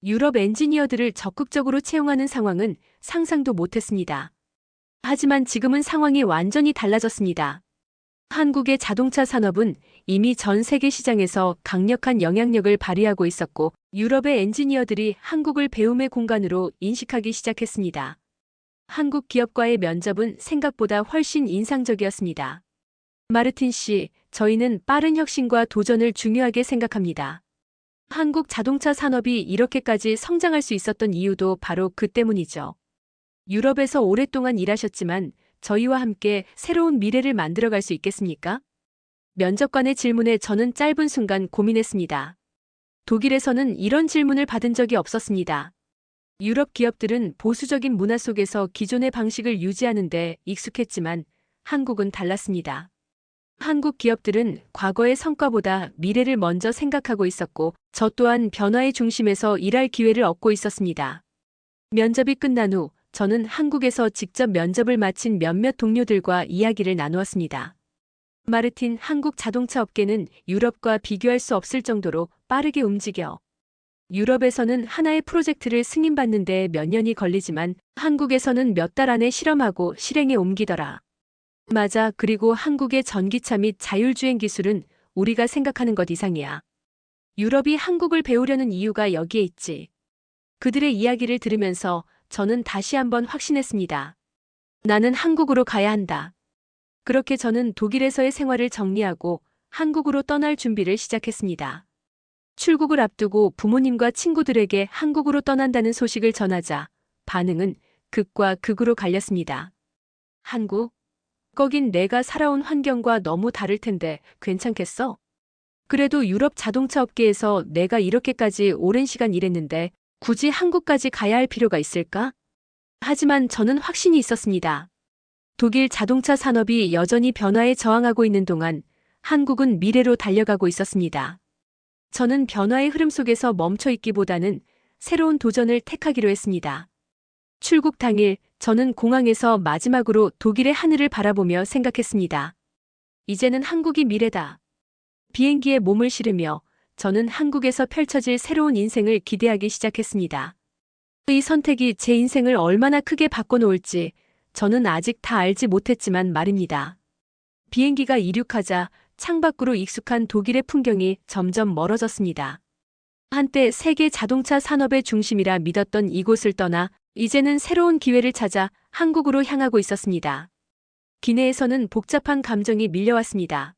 유럽 엔지니어들을 적극적으로 채용하는 상황은 상상도 못했습니다. 하지만 지금은 상황이 완전히 달라졌습니다. 한국의 자동차 산업은 이미 전 세계 시장에서 강력한 영향력을 발휘하고 있었고 유럽의 엔지니어들이 한국을 배움의 공간으로 인식하기 시작했습니다. 한국 기업과의 면접은 생각보다 훨씬 인상적이었습니다. 마르틴 씨, 저희는 빠른 혁신과 도전을 중요하게 생각합니다. 한국 자동차 산업이 이렇게까지 성장할 수 있었던 이유도 바로 그 때문이죠. 유럽에서 오랫동안 일하셨지만 저희와 함께 새로운 미래를 만들어갈 수 있겠습니까? 면접관의 질문에 저는 짧은 순간 고민했습니다. 독일에서는 이런 질문을 받은 적이 없었습니다. 유럽 기업들은 보수적인 문화 속에서 기존의 방식을 유지하는 데 익숙했지만 한국은 달랐습니다. 한국 기업들은 과거의 성과보다 미래를 먼저 생각하고 있었고 저 또한 변화의 중심에서 일할 기회를 얻고 있었습니다. 면접이 끝난 후 저는 한국에서 직접 면접을 마친 몇몇 동료들과 이야기를 나누었습니다. 마르틴, 한국 자동차 업계는 유럽과 비교할 수 없을 정도로 빠르게 움직여. 유럽에서는 하나의 프로젝트를 승인받는 데 몇 년이 걸리지만 한국에서는 몇 달 안에 실험하고 실행에 옮기더라. 맞아. 그리고 한국의 전기차 및 자율주행 기술은 우리가 생각하는 것 이상이야. 유럽이 한국을 배우려는 이유가 여기에 있지. 그들의 이야기를 들으면서 저는 다시 한번 확신했습니다. 나는 한국으로 가야 한다. 그렇게 저는 독일에서의 생활을 정리하고 한국으로 떠날 준비를 시작했습니다. 출국을 앞두고 부모님과 친구들에게 한국으로 떠난다는 소식을 전하자 반응은 극과 극으로 갈렸습니다. 한국? 거긴 내가 살아온 환경과 너무 다를 텐데 괜찮겠어? 그래도 유럽 자동차 업계에서 내가 이렇게까지 오랜 시간 일했는데 굳이 한국까지 가야 할 필요가 있을까? 하지만 저는 확신이 있었습니다. 독일 자동차 산업이 여전히 변화에 저항하고 있는 동안 한국은 미래로 달려가고 있었습니다. 저는 변화의 흐름 속에서 멈춰 있기보다는 새로운 도전을 택하기로 했습니다. 출국 당일 저는 공항에서 마지막으로 독일의 하늘을 바라보며 생각했습니다. 이제는 한국이 미래다. 비행기에 몸을 실으며 저는 한국에서 펼쳐질 새로운 인생을 기대하기 시작했습니다. 이 선택이 제 인생을 얼마나 크게 바꿔놓을지 저는 아직 다 알지 못했지만 말입니다. 비행기가 이륙하자 창밖으로 익숙한 독일의 풍경이 점점 멀어졌습니다. 한때 세계 자동차 산업의 중심이라 믿었던 이곳을 떠나 이제는 새로운 기회를 찾아 한국으로 향하고 있었습니다. 기내에서는 복잡한 감정이 밀려왔습니다.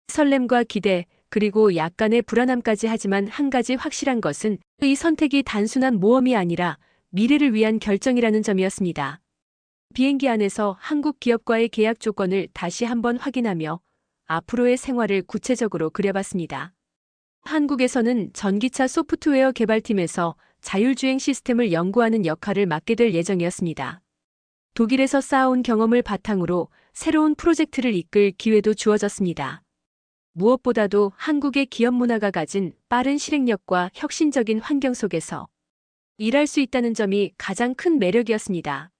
설렘과 기대, 그리고 약간의 불안함까지. 하지만 한 가지 확실한 것은 이 선택이 단순한 모험이 아니라 미래를 위한 결정이라는 점이었습니다. 비행기 안에서 한국 기업과의 계약 조건을 다시 한번 확인하며 앞으로의 생활을 구체적으로 그려봤습니다. 한국에서는 전기차 소프트웨어 개발팀에서 자율주행 시스템을 연구하는 역할을 맡게 될 예정이었습니다. 독일에서 쌓아온 경험을 바탕으로 새로운 프로젝트를 이끌 기회도 주어졌습니다. 무엇보다도 한국의 기업 문화가 가진 빠른 실행력과 혁신적인 환경 속에서 일할 수 있다는 점이 가장 큰 매력이었습니다.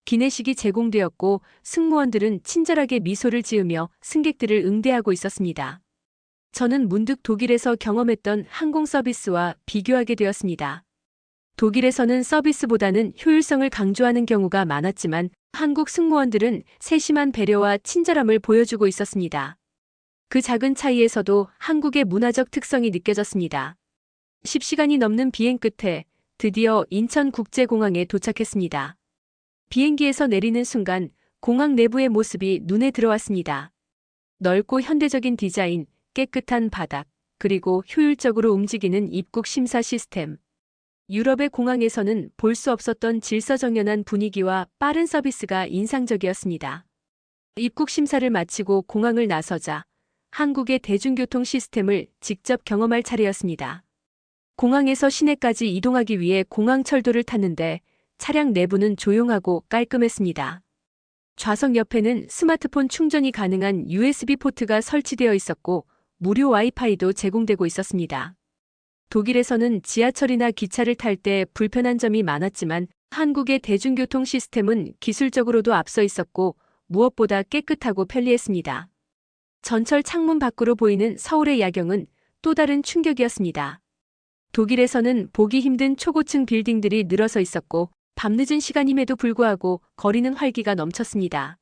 기내식이 제공되었고 승무원들은 친절하게 미소를 지으며 승객들을 응대하고 있었습니다. 저는 문득 독일에서 경험했던 항공 서비스와 비교하게 되었습니다. 독일에서는 서비스보다는 효율성을 강조하는 경우가 많았지만 한국 승무원들은 세심한 배려와 친절함을 보여주고 있었습니다. 그 작은 차이에서도 한국의 문화적 특성이 느껴졌습니다. 10시간이 넘는 비행 끝에 드디어 인천국제공항에 도착했습니다. 비행기에서 내리는 순간 공항 내부의 모습이 눈에 들어왔습니다. 넓고 현대적인 디자인, 깨끗한 바닥, 그리고 효율적으로 움직이는 입국 심사 시스템. 유럽의 공항에서는 볼 수 없었던 질서정연한 분위기와 빠른 서비스가 인상적이었습니다. 입국 심사를 마치고 공항을 나서자 한국의 대중교통 시스템을 직접 경험할 차례였습니다. 공항에서 시내까지 이동하기 위해 공항 철도를 탔는데 차량 내부는 조용하고 깔끔했습니다. 좌석 옆에는 스마트폰 충전이 가능한 USB 포트가 설치되어 있었고 무료 와이파이도 제공되고 있었습니다. 독일에서는 지하철이나 기차를 탈 때 불편한 점이 많았지만 한국의 대중교통 시스템은 기술적으로도 앞서 있었고 무엇보다 깨끗하고 편리했습니다. 전철 창문 밖으로 보이는 서울의 야경은 또 다른 충격이었습니다. 독일에서는 보기 힘든 초고층 빌딩들이 늘어서 있었고 밤늦은 시간임에도 불구하고 거리는 활기가 넘쳤습니다.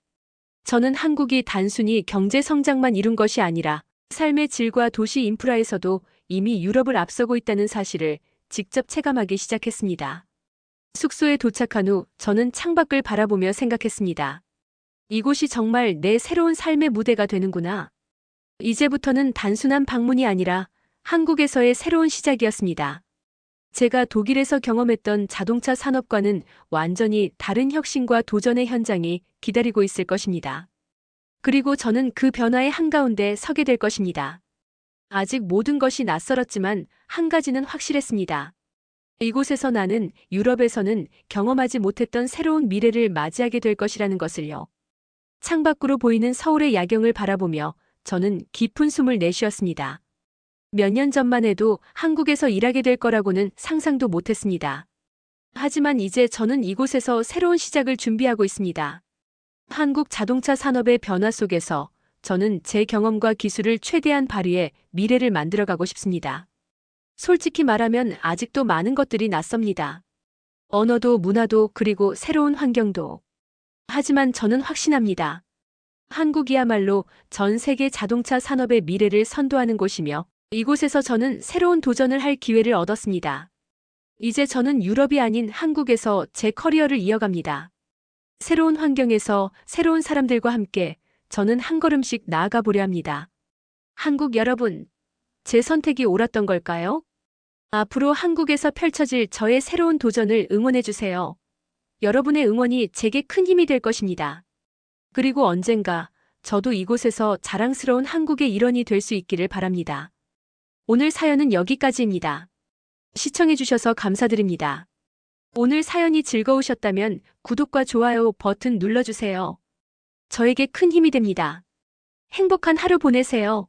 저는 한국이 단순히 경제 성장만 이룬 것이 아니라 삶의 질과 도시 인프라에서도 이미 유럽을 앞서고 있다는 사실을 직접 체감하기 시작했습니다. 숙소에 도착한 후 저는 창밖을 바라보며 생각했습니다. 이곳이 정말 내 새로운 삶의 무대가 되는구나. 이제부터는 단순한 방문이 아니라 한국에서의 새로운 시작이었습니다. 제가 독일에서 경험했던 자동차 산업과는 완전히 다른 혁신과 도전의 현장이 기다리고 있을 것입니다. 그리고 저는 그 변화의 한가운데 서게 될 것입니다. 아직 모든 것이 낯설었지만 한 가지는 확실했습니다. 이곳에서 나는 유럽에서는 경험하지 못했던 새로운 미래를 맞이하게 될 것이라는 것을요. 창밖으로 보이는 서울의 야경을 바라보며 저는 깊은 숨을 내쉬었습니다. 몇 년 전만 해도 한국에서 일하게 될 거라고는 상상도 못했습니다. 하지만 이제 저는 이곳에서 새로운 시작을 준비하고 있습니다. 한국 자동차 산업의 변화 속에서 저는 제 경험과 기술을 최대한 발휘해 미래를 만들어가고 싶습니다. 솔직히 말하면 아직도 많은 것들이 낯섭니다. 언어도 문화도 그리고 새로운 환경도. 하지만 저는 확신합니다. 한국이야말로 전 세계 자동차 산업의 미래를 선도하는 곳이며 이곳에서 저는 새로운 도전을 할 기회를 얻었습니다. 이제 저는 유럽이 아닌 한국에서 제 커리어를 이어갑니다. 새로운 환경에서 새로운 사람들과 함께 저는 한 걸음씩 나아가 보려 합니다. 한국 여러분, 제 선택이 옳았던 걸까요? 앞으로 한국에서 펼쳐질 저의 새로운 도전을 응원해 주세요. 여러분의 응원이 제게 큰 힘이 될 것입니다. 그리고 언젠가 저도 이곳에서 자랑스러운 한국의 일원이 될 수 있기를 바랍니다. 오늘 사연은 여기까지입니다. 시청해 주셔서 감사드립니다. 오늘 사연이 즐거우셨다면 구독과 좋아요 버튼 눌러주세요. 저에게 큰 힘이 됩니다. 행복한 하루 보내세요.